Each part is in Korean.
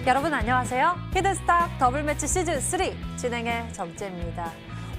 여러분 안녕하세요. 히든스탁 더블매치 시즌3 진행의 정재입니다.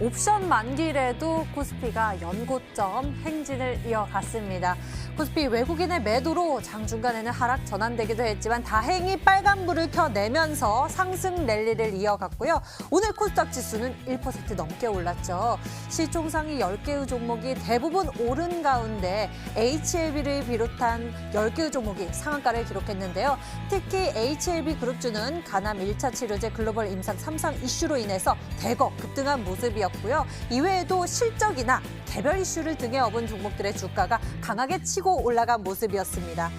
옵션 만기일에도 코스피가 연고점 행진을 이어갔습니다. 코스피 외국인의 매도로 장 중간에는 하락 전환되기도 했지만 다행히 빨간불을 켜내면서 상승 랠리를 이어갔고요. 오늘 코스닥 지수는 1% 넘게 올랐죠. 시총상위 10개의 종목이 대부분 오른 가운데 HLB를 비롯한 10개의 종목이 상한가를 기록했는데요. 특히 HLB그룹주는 간암 1차 치료제 글로벌 임상 3상 이슈로 인해서 대거 급등한 모습이었고요. 이외에도 실적이나 개별 이슈를 등에 업은 종목들의 주가가 강하게 치고 올라간 모습이었습니다.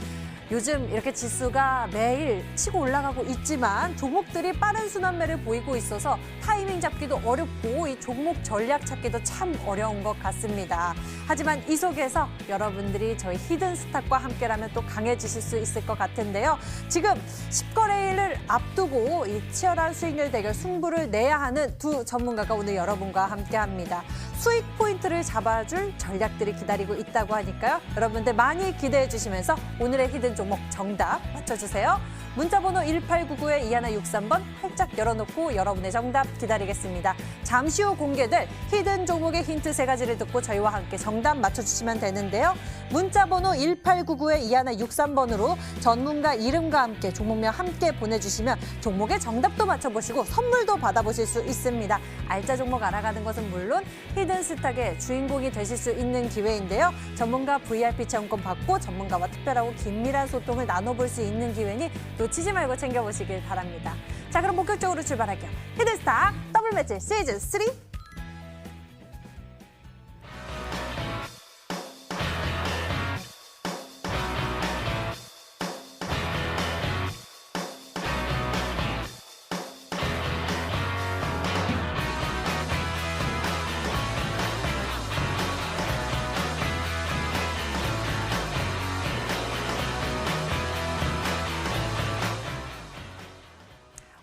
요즘 이렇게 지수가 매일 치고 올라가고 있지만 종목들이 빠른 순환매를 보이고 있어서 타이밍 잡기도 어렵고 이 종목 전략 찾기도 참 어려운 것 같습니다. 하지만 이 속에서 여러분들이 저희 히든스탁과 함께라면 또 강해지실 수 있을 것 같은데요. 지금 10거래일을 앞두고 이 치열한 수익률 대결 승부를 내야 하는 두 전문가가 오늘 여러분과 함께합니다. 수익 포인트를 잡아줄 전략들이 기다리고 있다고 하니까요. 여러분들 많이 기대해 주시면서 오늘의 히든 종목 정답 맞춰주세요. 문자번호 1899-2163번 활짝 열어놓고 여러분의 정답 기다리겠습니다. 잠시 후 공개될 히든 종목의 힌트 3가지를 듣고 저희와 함께 정답 맞춰주시면 되는데요. 문자번호 1899-2163번으로 전문가 이름과 함께 종목명 함께 보내주시면 종목의 정답도 맞춰보시고 선물도 받아보실 수 있습니다. 알짜 종목 알아가는 것은 물론 히든스탁의 주인공이 되실 수 있는 기회인데요. 전문가 VIP 체험권 받고 전문가와 특별하고 긴밀한 소통을 나눠볼 수 있는 기회니 놓치지 말고 챙겨보시길 바랍니다. 자, 그럼 본격적으로 출발할게요. 히든스탁 더블매치 시즌3.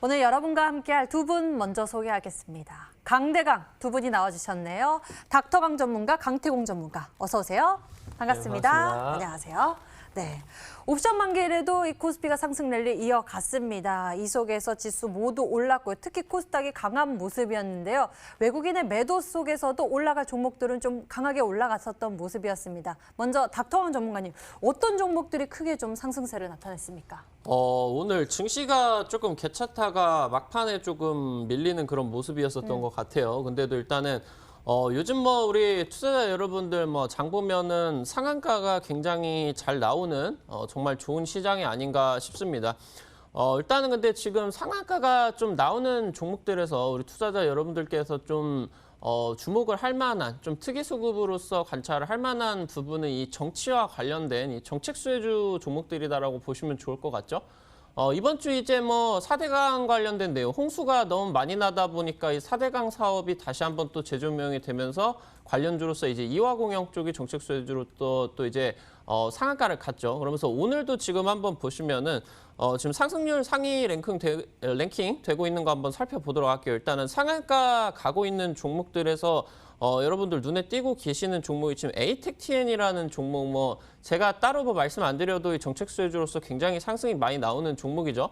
오늘 여러분과 함께할 두 분 먼저 소개하겠습니다. 강대강 두 분이 나와주셨네요. 닥터강 전문가, 강태공 전문가. 어서 오세요. 반갑습니다. 네, 반갑습니다. 안녕하세요. 네, 옵션 만기일에도 이 코스피가 상승 랠리 이어갔습니다. 이 속에서 지수 모두 올랐고요. 특히 코스닥이 강한 모습이었는데요. 외국인의 매도 속에서도 올라갈 종목들은 좀 강하게 올라갔었던 모습이었습니다. 먼저 닥터강 전문가님, 어떤 종목들이 크게 좀 상승세를 나타냈습니까? 오늘 증시가 조금 개차타가 막판에 조금 밀리는 그런 모습이었었던 것 같아요. 근데도 일단은 요즘 뭐 우리 투자자 여러분들 뭐 장 보면은 상한가가 굉장히 잘 나오는 정말 좋은 시장이 아닌가 싶습니다. 일단은 근데 지금 상한가가 좀 나오는 종목들에서 우리 투자자 여러분들께서 좀 주목을 할 만한 좀 특이 수급으로서 관찰을 할 만한 부분은 이 정치와 관련된 이 정책 수혜주 종목들이다라고 보시면 좋을 것 같죠. 이번 주 이제 뭐 4대강 관련된 내용, 홍수가 너무 많이 나다 보니까 이 4대강 사업이 다시 한번 또 재조명이 되면서 관련주로서 이제 이화공영 쪽이 정책 수혜주로 또 이제 상한가를 갔죠. 그러면서 오늘도 지금 한번 보시면은 지금 상승률 상위 랭킹 되고 있는 거 한번 살펴보도록 할게요. 일단은 상한가 가고 있는 종목들에서 여러분들 눈에 띄고 계시는 종목이 지금 에이텍TN이라는 종목, 뭐 제가 따로 뭐 말씀 안 드려도 이 정책 수혜주로서 굉장히 상승이 많이 나오는 종목이죠.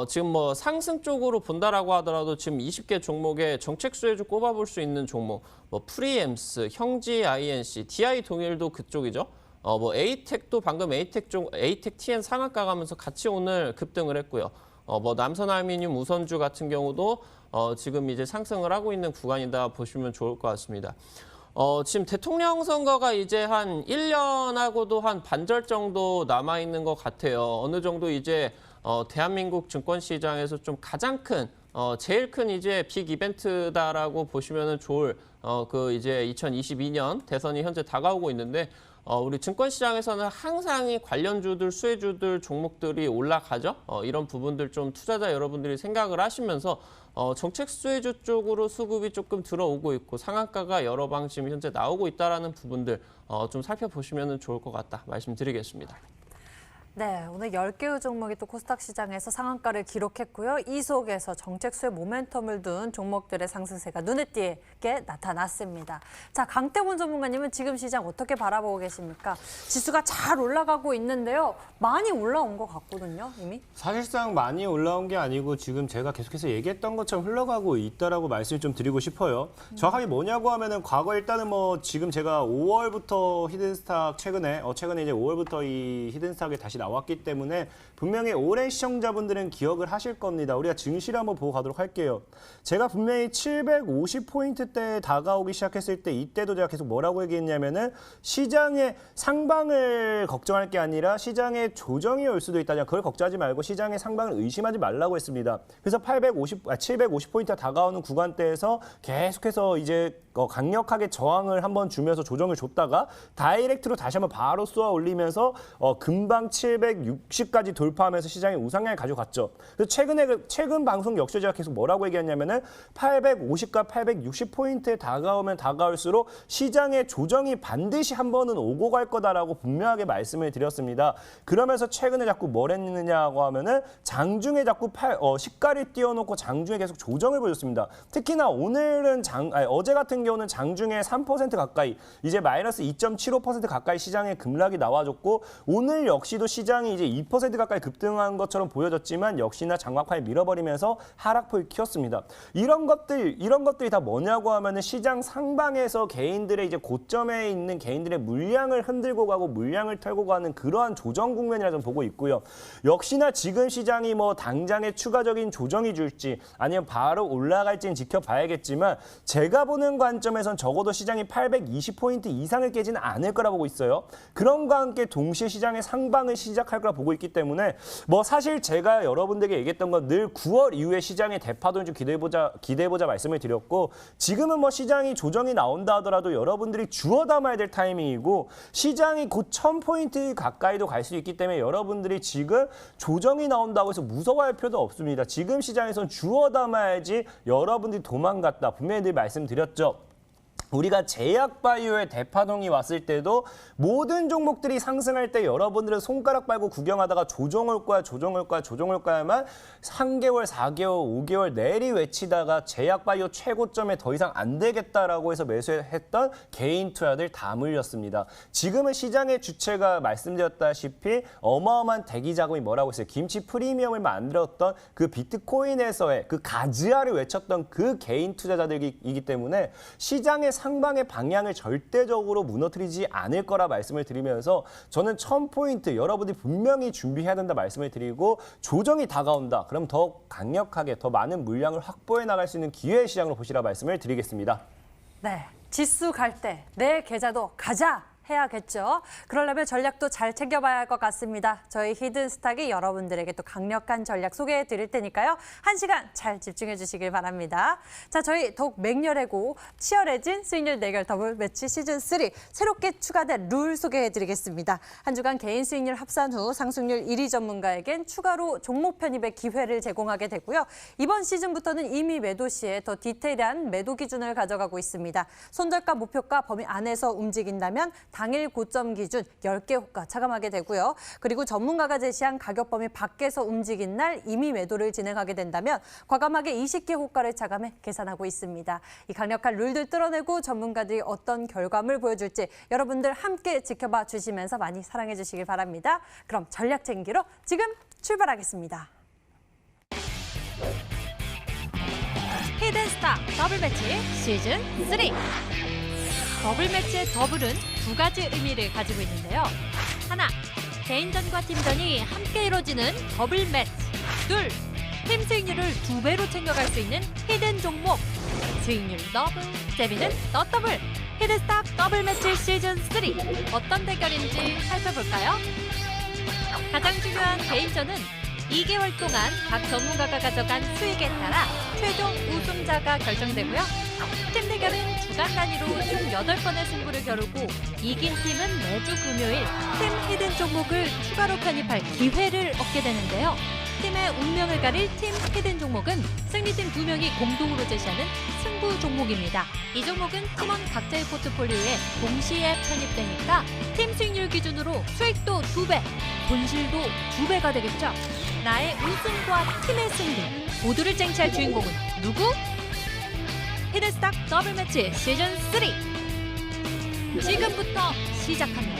지금 뭐 상승 쪽으로 본다라고 하더라도 지금 20개 종목에 정책 수혜주 꼽아볼 수 있는 종목, 뭐 프리엠스, 형지 INC, DI 동일도 그쪽이죠. 뭐 에이텍도 방금 에이텍TN 상한가 가면서 같이 오늘 급등을 했고요. 뭐 남선알미늄 우선주 같은 경우도 지금 이제 상승을 하고 있는 구간이다 보시면 좋을 것 같습니다. 지금 대통령 선거가 이제 한 1년하고도 한 반절 정도 남아 있는 것 같아요. 어느 정도 이제 대한민국 증권시장에서 좀 가장 큰 제일 큰 이제 빅 이벤트다라고 보시면은 좋을 그 이제 2022년 대선이 현재 다가오고 있는데 우리 증권시장에서는 항상 이 관련주들, 수혜주들, 종목들이 올라가죠. 이런 부분들 좀 투자자 여러분들이 생각을 하시면서 정책 수혜주 쪽으로 수급이 조금 들어오고 있고 상한가가 여러 방 지금 현재 나오고 있다는 부분들 좀 살펴보시면 좋을 것 같다 말씀드리겠습니다. 네, 오늘 10개의 종목이 또 코스닥 시장에서 상한가를 기록했고요. 이 속에서 정책 수의 모멘텀을 둔 종목들의 상승세가 눈에 띄게 나타났습니다. 자, 강태곤 전문가님은 지금 시장 어떻게 바라보고 계십니까? 지수가 잘 올라가고 있는데요. 많이 올라온 것 같거든요, 이미. 사실상 많이 올라온 게 아니고 지금 제가 계속해서 얘기했던 것처럼 흘러가고 있다라고 말씀을 좀 드리고 싶어요. 정확하게 뭐냐고 하면은 과거 일단은 뭐 지금 제가 5월부터 히든스탁 최근에 이제 5월부터 이 히든스탁에 다시 나왔기 때문에 분명히 오랜 시청자분들은 기억을 하실 겁니다. 우리가 증시를 한번 보고 가도록 할게요. 제가 분명히 750포인트대에 다가오기 시작했을 때 이때도 제가 계속 뭐라고 얘기했냐면은 시장의 상방을 걱정할 게 아니라 시장의 조정이 올 수도 있다. 그걸 걱정하지 말고 시장의 상방을 의심하지 말라고 했습니다. 그래서 750포인트가 다가오는 구간대에서 계속해서 이제 강력하게 저항을 한번 주면서 조정을 줬다가 다이렉트로 다시 한번 바로 쏘아 올리면서 금방 760까지 돌파하면서 시장의 우상향을 가져갔죠. 그래서 최근 방송 역시 제가 계속 뭐라고 얘기했냐면은 850과 860포인트에 다가오면 다가올수록 시장의 조정이 반드시 한 번은 오고 갈 거다라고 분명하게 말씀을 드렸습니다. 그러면서 최근에 자꾸 뭘 했느냐고 하면은 장중에 자꾸 시가를 띄워놓고 장중에 계속 조정을 보였습니다. 특히나 오늘은 어제 같은 경우는 장중에 3% 가까이 이제 마이너스 2.75% 가까이 시장에 급락이 나와줬고 오늘 역시도 시장이 이제 2% 가까이 급등한 것처럼 보여졌지만 역시나 장막판에 밀어버리면서 하락폭을 키웠습니다. 이런 것들이 다 뭐냐고 하면은 시장 상방에서 개인들의 이제 고점에 있는 개인들의 물량을 흔들고 가고 물량을 털고 가는 그러한 조정 국면이라 좀 보고 있고요. 역시나 지금 시장이 뭐 당장에 추가적인 조정이 줄지 아니면 바로 올라갈지는 지켜봐야겠지만 제가 보는 관점에선 적어도 시장이 820포인트 이상을 깨지는 않을 거라 보고 있어요. 그런과 함께 동시에 시장의 상방을 시작할 거라 보고 있기 때문에 뭐 사실 제가 여러분들에게 얘기했던 건 늘 9월 이후에 시장의 대파도를 좀 기대해보자 말씀을 드렸고 지금은 뭐 시장이 조정이 나온다 하더라도 여러분들이 주워 담아야 될 타이밍이고 시장이 곧 1000포인트 가까이도 갈 수 있기 때문에 여러분들이 지금 조정이 나온다고 해서 무서워할 필요도 없습니다. 지금 시장에선 주워 담아야지 여러분들이 도망갔다. 분명히 늘 말씀드렸죠. 우리가 제약바이오의 대파동이 왔을 때도 모든 종목들이 상승할 때 여러분들은 손가락 빨고 구경하다가 조정 올 거야만 3개월, 4개월, 5개월 내리 외치다가 제약바이오 최고점에 더 이상 안 되겠다라고 해서 매수했던 개인 투자들 다 물렸습니다. 지금은 시장의 주체가 말씀드렸다시피 어마어마한 대기 자금이 뭐라고 했어요. 김치 프리미엄을 만들었던 그 비트코인에서의 그 가즈아를 외쳤던 그 개인 투자자들이기 때문에 시장의 상방의 방향을 절대적으로 무너뜨리지 않을 거라 말씀을 드리면서 저는 1000포인트 여러분들이 분명히 준비해야 된다 말씀을 드리고 조정이 다가온다. 그럼 더 강력하게 더 많은 물량을 확보해 나갈 수 있는 기회의 시장으로 보시라 말씀을 드리겠습니다. 네, 지수 갈 때 내 계좌도 가자. 해야겠죠. 그러려면 전략도 잘 챙겨봐야 할 것 같습니다. 저희 히든스탁이 여러분들에게 또 강력한 전략 소개해 드릴 테니까요. 1시간 잘 집중해 주시길 바랍니다. 자, 저희 더욱 맹렬하고 치열해진 수익률 대결 더블 매치 시즌3 새롭게 추가된 룰 소개해 드리겠습니다. 한 주간 개인 수익률 합산 후 상승률 1위 전문가에겐 추가로 종목 편입의 기회를 제공하게 되고요. 이번 시즌부터는 이미 매도 시에 더 디테일한 매도 기준을 가져가고 있습니다. 손절가 목표가 범위 안에서 움직인다면 당일 고점 기준 10개 호가 차감하게 되고요. 그리고 전문가가 제시한 가격 범위 밖에서 움직인 날 이미 매도를 진행하게 된다면 과감하게 20개 호가를 차감해 계산하고 있습니다. 이 강력한 룰들 뚫어내고 전문가들이 어떤 결과물 보여줄지 여러분들 함께 지켜봐 주시면서 많이 사랑해 주시길 바랍니다. 그럼 전략 챙기로 지금 출발하겠습니다. 히든스탁 더블 매치 시즌 3. 더블 매치의 더블은 두 가지 의미를 가지고 있는데요. 하나, 개인전과 팀전이 함께 이루어지는 더블 매치. 둘, 팀 수익률을 2배로 챙겨갈 수 있는 히든 종목. 수익률 더블, 재미는 더 더블. 히든스탁 더블 매치 시즌 3. 어떤 대결인지 살펴볼까요? 가장 중요한 개인전은 2개월 동안 각 전문가가 가져간 수익에 따라 최종 우승자가 결정되고요. 팀 대결은 주간 단위로 총 8번의 승부를 겨루고 이긴 팀은 매주 금요일 팀 히든 종목을 추가로 편입할 기회를 얻게 되는데요. 팀의 운명을 가릴 팀 히든 종목은 승리팀 2명이 공동으로 제시하는 승부 종목입니다. 이 종목은 팀원 각자의 포트폴리오에 동시에 편입되니까 팀 수익률 기준으로 수익도 2배, 본실도 2배가 되겠죠. 나의 우승과 팀의 승리, 모두를 쟁취할 주인공은 누구? 히든스탁 더블 매치 시즌 3 지금부터 시작합니다.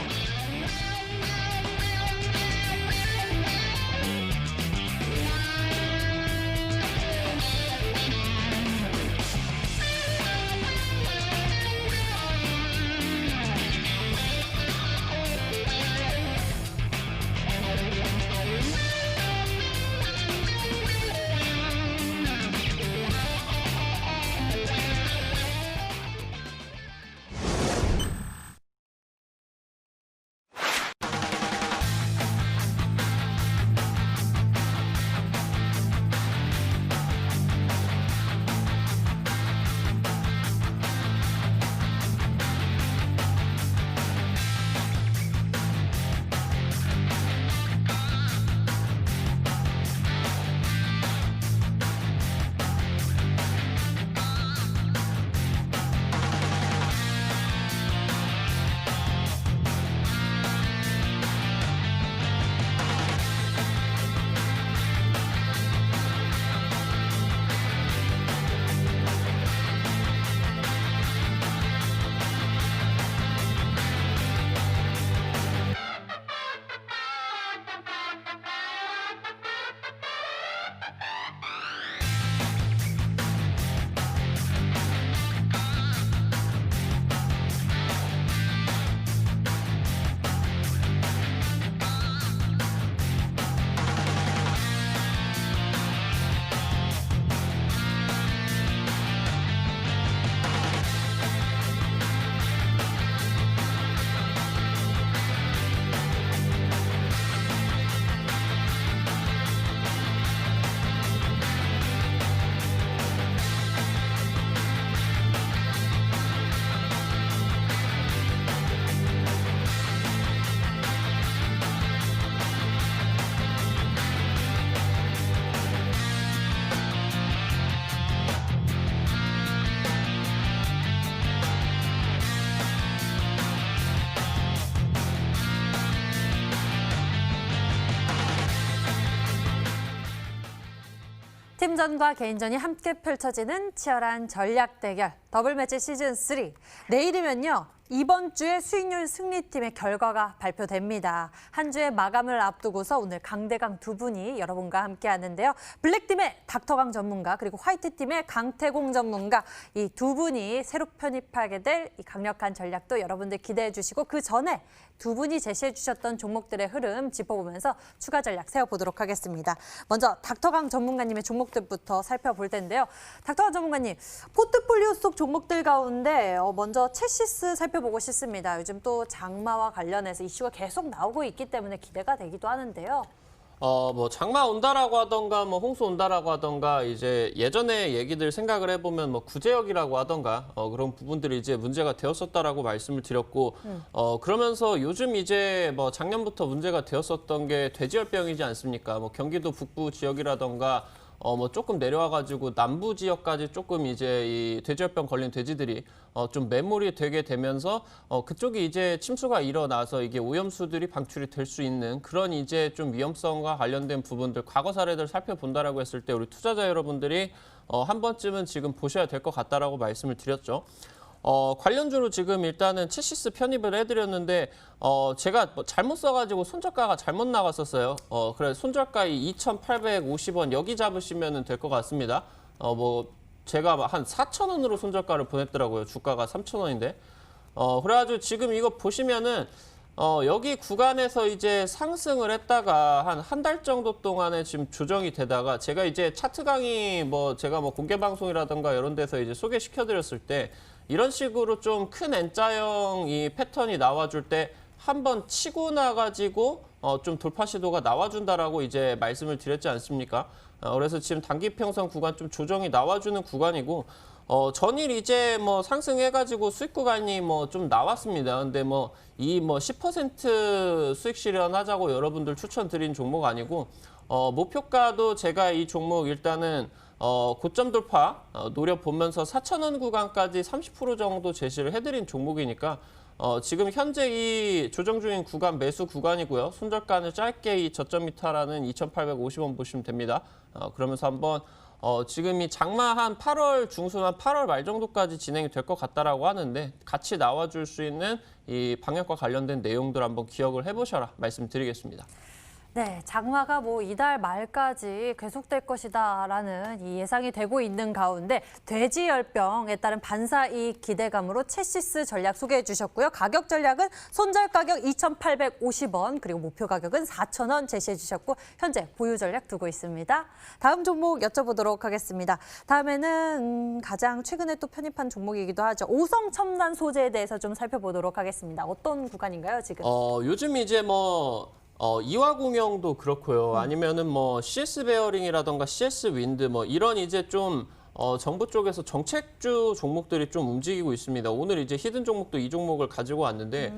팀전과 개인전이 함께 펼쳐지는 치열한 전략 대결 더블 매치 시즌 3. 내일이면요. 이번 주에 수익률 승리팀의 결과가 발표됩니다. 한 주의 마감을 앞두고서 오늘 강대강 두 분이 여러분과 함께 하는데요. 블랙팀의 닥터강 전문가 그리고 화이트팀의 강태공 전문가 이 두 분이 새로 편입하게 될 이 강력한 전략도 여러분들 기대해 주시고 그 전에 두 분이 제시해 주셨던 종목들의 흐름 짚어보면서 추가 전략 세워보도록 하겠습니다. 먼저 닥터강 전문가님의 종목들부터 살펴볼 텐데요. 닥터강 전문가님, 포트폴리오 속 종목들 가운데 먼저 채시스 살펴보고 싶습니다. 요즘 또 장마와 관련해서 이슈가 계속 나오고 있기 때문에 기대가 되기도 하는데요. 뭐 장마 온다라고 하던가 뭐 홍수 온다라고 하던가 이제 예전에 얘기들 생각을 해보면 뭐 구제역이라고 하던가 그런 부분들이 이제 문제가 되었었다라고 말씀을 드렸고 그러면서 요즘 이제 뭐 작년부터 문제가 되었었던 게 돼지열병이지 않습니까? 뭐 경기도 북부 지역이라던가 뭐 조금 내려와가지고 남부 지역까지 조금 이제 이 돼지열병 걸린 돼지들이 좀 매몰이 되게 되면서 그쪽이 이제 침수가 일어나서 이게 오염수들이 방출이 될 수 있는 그런 이제 좀 위험성과 관련된 부분들 과거 사례들 살펴본다라고 했을 때 우리 투자자 여러분들이 한 번쯤은 지금 보셔야 될 것 같다라고 말씀을 드렸죠. 관련주로 지금 일단은 채시스 편입을 해드렸는데 제가 뭐 잘못 써가지고 손절가가 잘못 나갔었어요. 그래 손절가 2,850원 여기 잡으시면 될 것 같습니다. 뭐 제가 한 4,000원으로 손절가를 보냈더라고요. 주가가 3,000원인데. 그래가지고 지금 이거 보시면은 여기 구간에서 이제 상승을 했다가 한 달 정도 동안에 지금 조정이 되다가 제가 이제 차트 강의 뭐 제가 뭐 공개 방송이라든가 이런 데서 이제 소개시켜 드렸을 때 이런 식으로 좀 큰 N자형 이 패턴이 나와줄 때 한번 치고 나가지고 좀 돌파 시도가 나와준다라고 이제 말씀을 드렸지 않습니까? 그래서 지금 단기 평선 구간 좀 조정이 나와주는 구간이고 전일 이제 뭐 상승해가지고 수익 구간이 뭐 좀 나왔습니다. 근데 뭐 이 뭐 10% 수익 실현하자고 여러분들 추천드린 종목 아니고 목표가도 제가 이 종목 일단은 고점 돌파 노려보면서 4,000원 구간까지 30% 정도 제시를 해드린 종목이니까 지금 현재 이 조정 중인 구간 매수 구간이고요. 손절가는 짧게 이 저점 미터라는 2,850원 보시면 됩니다. 그러면서 한번 지금 이 장마 한 8월 중순, 8월 말 정도까지 진행이 될 것 같다라고 하는데 같이 나와줄 수 있는 이 방역과 관련된 내용들 한번 기억을 해보셔라 말씀드리겠습니다. 네, 장마가 뭐 이달 말까지 계속될 것이다라는 이 예상이 되고 있는 가운데 돼지열병에 따른 반사이익 기대감으로 채시스 전략 소개해 주셨고요. 가격 전략은 손절 가격 2,850원 그리고 목표 가격은 4,000원 제시해 주셨고 현재 보유 전략 두고 있습니다. 다음 종목 여쭤보도록 하겠습니다. 다음에는 가장 최근에 또 편입한 종목이기도 하죠. 오성첨단 소재에 대해서 좀 살펴보도록 하겠습니다. 어떤 구간인가요, 지금? 요즘 이제 이화공영도 그렇고요. 아니면은 CS 베어링이라던가 CS 윈드 이런 이제 좀 정부 쪽에서 정책주 종목들이 좀 움직이고 있습니다. 오늘 이제 히든 종목도 이 종목을 가지고 왔는데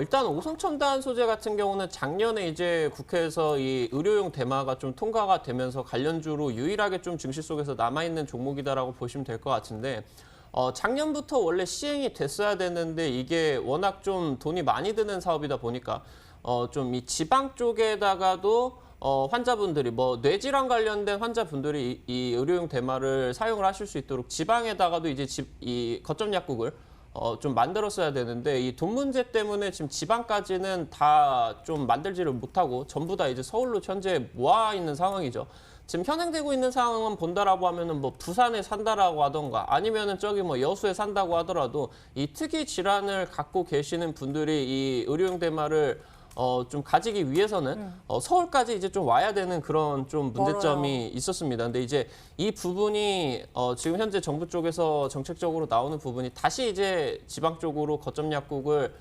일단 오성첨단 소재 같은 경우는 작년에 이제 국회에서 이 의료용 대마가 좀 통과가 되면서 관련주로 유일하게 좀 증시 속에서 남아있는 종목이다라고 보시면 될 것 같은데 작년부터 원래 시행이 됐어야 되는데 이게 워낙 좀 돈이 많이 드는 사업이다 보니까 좀 이 지방 쪽에다가도 환자분들이 뇌질환 관련된 환자분들이 이 의료용 대마를 사용을 하실 수 있도록 지방에다가도 이제 이 거점 약국을 좀 만들었어야 되는데 이 돈 문제 때문에 지금 지방까지는 다 좀 만들지를 못하고 전부 다 이제 서울로 현재 모아 있는 상황이죠. 지금 현행되고 있는 상황은 본다라고 하면은 부산에 산다라고 하던가 아니면은 저기 여수에 산다고 하더라도 이 특이 질환을 갖고 계시는 분들이 이 의료용 대마를 좀 가지기 위해서는 서울까지 이제 좀 와야 되는 그런 좀 문제점이 있었습니다. 근데 이제 이 부분이 지금 현재 정부 쪽에서 정책적으로 나오는 부분이 다시 이제 지방 쪽으로 거점 약국을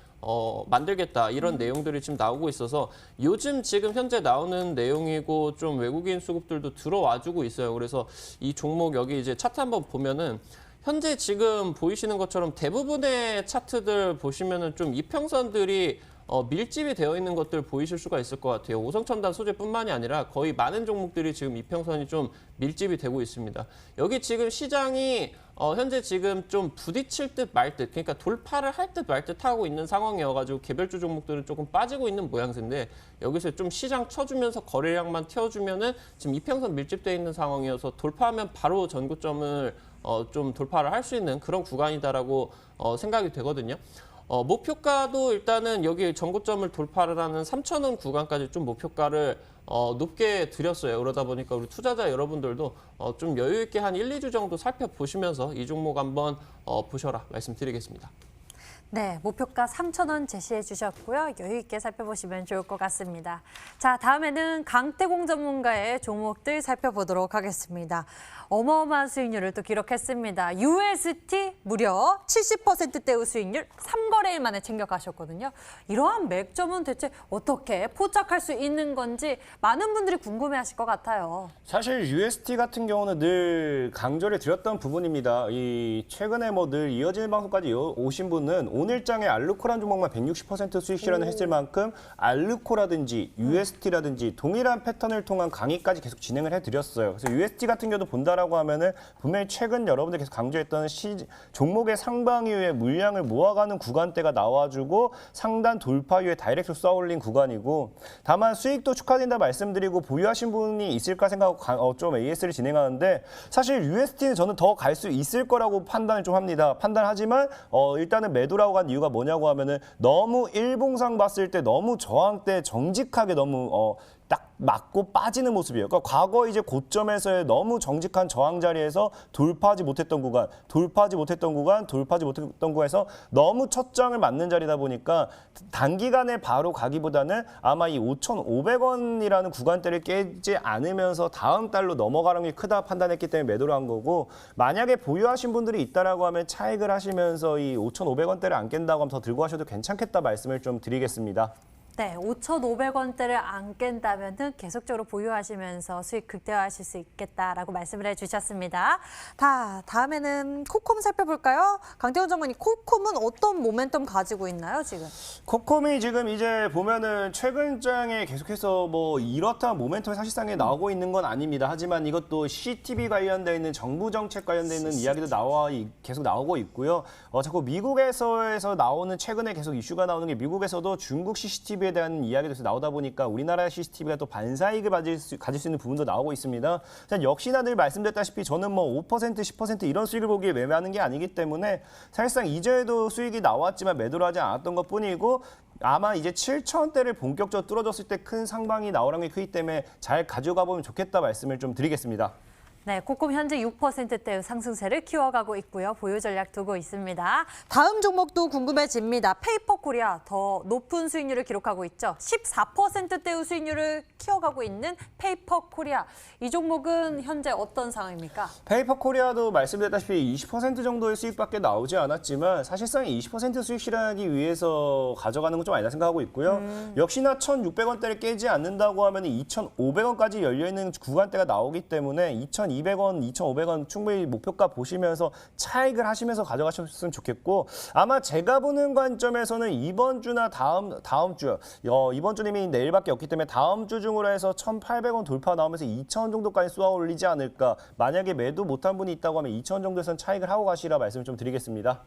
만들겠다 이런 내용들이 지금 나오고 있어서 요즘 지금 현재 나오는 내용이고 좀 외국인 수급들도 들어와주고 있어요. 그래서 이 종목 여기 이제 차트 한번 보면은 현재 지금 보이시는 것처럼 대부분의 차트들 보시면은 좀 이평선들이 밀집이 되어 있는 것들 보이실 수가 있을 것 같아요. 오성첨단 소재뿐만이 아니라 거의 많은 종목들이 지금 이평선이 좀 밀집이 되고 있습니다. 여기 지금 시장이 현재 지금 좀 부딪힐 듯 말 듯, 그러니까 돌파를 할 듯 말 듯 하고 있는 상황이어가지고 개별주 종목들은 조금 빠지고 있는 모양새인데 여기서 좀 시장 쳐주면서 거래량만 튀어주면은 지금 이평선 밀집되어 있는 상황이어서 돌파하면 바로 전고점을 좀 돌파를 할 수 있는 그런 구간이다라고 생각이 되거든요. 목표가도 일단은 여기 전고점을 돌파를 하는 3,000원 구간까지 좀 목표가를 높게 드렸어요. 그러다 보니까 우리 투자자 여러분들도 좀 여유 있게 한 1, 2주 정도 살펴보시면서 이 종목 한번 보셔라 말씀드리겠습니다. 네, 목표가 3,000원 제시해 주셨고요. 여유 있게 살펴보시면 좋을 것 같습니다. 자, 다음에는 강태공 전문가의 종목들 살펴보도록 하겠습니다. 어마어마한 수익률을 또 기록했습니다. UST 무려 70%대의 수익률 3거래일 만에 챙겨가셨거든요. 이러한 맥점은 대체 어떻게 포착할 수 있는 건지 많은 분들이 궁금해하실 것 같아요. 사실 UST 같은 경우는 늘 강조를 드렸던 부분입니다. 이 최근에 늘 이어지는 방송까지 오신 분은 오늘장에 알루코란 종목만 160% 수익 실현을 했을 만큼 알루코라든지 UST라든지 동일한 패턴을 통한 강의까지 계속 진행을 해드렸어요. 그래서 UST 같은 경우도 본다라고 하면은 분명히 최근 여러분들 계속 강조했던 종목의 상방 이후에 물량을 모아가는 구간대가 나와주고 상단 돌파 이후에 다이렉트 쏘아올린 구간이고 다만 수익도 축하드린다 말씀드리고 보유하신 분이 있을까 생각하고 좀 AS를 진행하는데 사실 UST는 저는 더 갈 수 있을 거라고 판단을 좀 합니다. 판단하지만 일단은 매도라고 간 이유가 뭐냐고 하면은 너무 일봉상 봤을 때 너무 저항 때 정직하게 너무 딱 맞고 빠지는 모습이에요. 그러니까 과거 이제 고점에서의 너무 정직한 저항 자리에서 돌파하지 못했던 구간에서 너무 첫 장을 맞는 자리다 보니까 단기간에 바로 가기보다는 아마 이 5,500원이라는 구간대를 깨지 않으면서 다음 달로 넘어가는 게 크다 판단했기 때문에 매도를 한 거고 만약에 보유하신 분들이 있다라고 하면 차익을 하시면서 이 5,500원대를 안 깬다고 하면 더 들고 가셔도 괜찮겠다 말씀을 좀 드리겠습니다. 네, 5,500원대를 안 깬다면 계속적으로 보유하시면서 수익 극대화하실 수 있겠다라고 말씀을 해주셨습니다. 다음에는 코콤 살펴볼까요? 강태훈 전문의, 코콤은 어떤 모멘텀 가지고 있나요, 지금? 코콤이 지금 이제 보면은 최근장에 계속해서 뭐 이렇다 모멘텀이 사실상에 나오고 있는 건 아닙니다. 하지만 이것도 CCTV 관련돼 있는 정부 정책 관련돼 있는 이야기도 계속 나오고 있고요. 자꾸 미국에서 나오는 최근에 계속 이슈가 나오는 게 미국에서도 중국 CCTV에 대한 이야기도 나오다 보니까 우리나라 CCTV가 또 반사이익을 가질 수 있는 부분도 나오고 있습니다. 역시나 늘 말씀드렸다시피 저는 뭐 5%, 10% 이런 수익을 보기에 매매하는 게 아니기 때문에 사실상 이전에도 수익이 나왔지만 매도를 하지 않았던 것뿐이고 아마 이제 7,000원대를 본격적으로 뚫어줬을 때 큰 상방이 나오는 게 크기 때문에 잘 가져가 보면 좋겠다 말씀을 좀 드리겠습니다. 네, 코콤 현재 6%대의 상승세를 키워가고 있고요. 보유 전략 두고 있습니다. 다음 종목도 궁금해집니다. 페이퍼코리아 더 높은 수익률을 기록하고 있죠. 14%대의 수익률을 키워가고 있는 페이퍼코리아. 이 종목은 현재 어떤 상황입니까? 페이퍼코리아도 말씀드렸다시피 20% 정도의 수익밖에 나오지 않았지만 사실상 20% 수익 실현하기 위해서 가져가는 건 좀 아니다 생각하고 있고요. 역시나 1,600원대를 깨지 않는다고 하면 2,500원까지 열려있는 구간대가 나오기 때문에 2,200원, 2,500원 충분히 목표가 보시면서 차익을 하시면서 가져가셨으면 좋겠고 아마 제가 보는 관점에서는 이번 주나 다음 주, 이번 주는 이미 내일밖에 없기 때문에 다음 주 중으로 해서 1,800원 돌파 나오면서 2,000원 정도까지 쏘아 올리지 않을까. 만약에 매도 못한 분이 있다고 하면 2,000원 정도에서는 차익을 하고 가시라 말씀을 좀 드리겠습니다.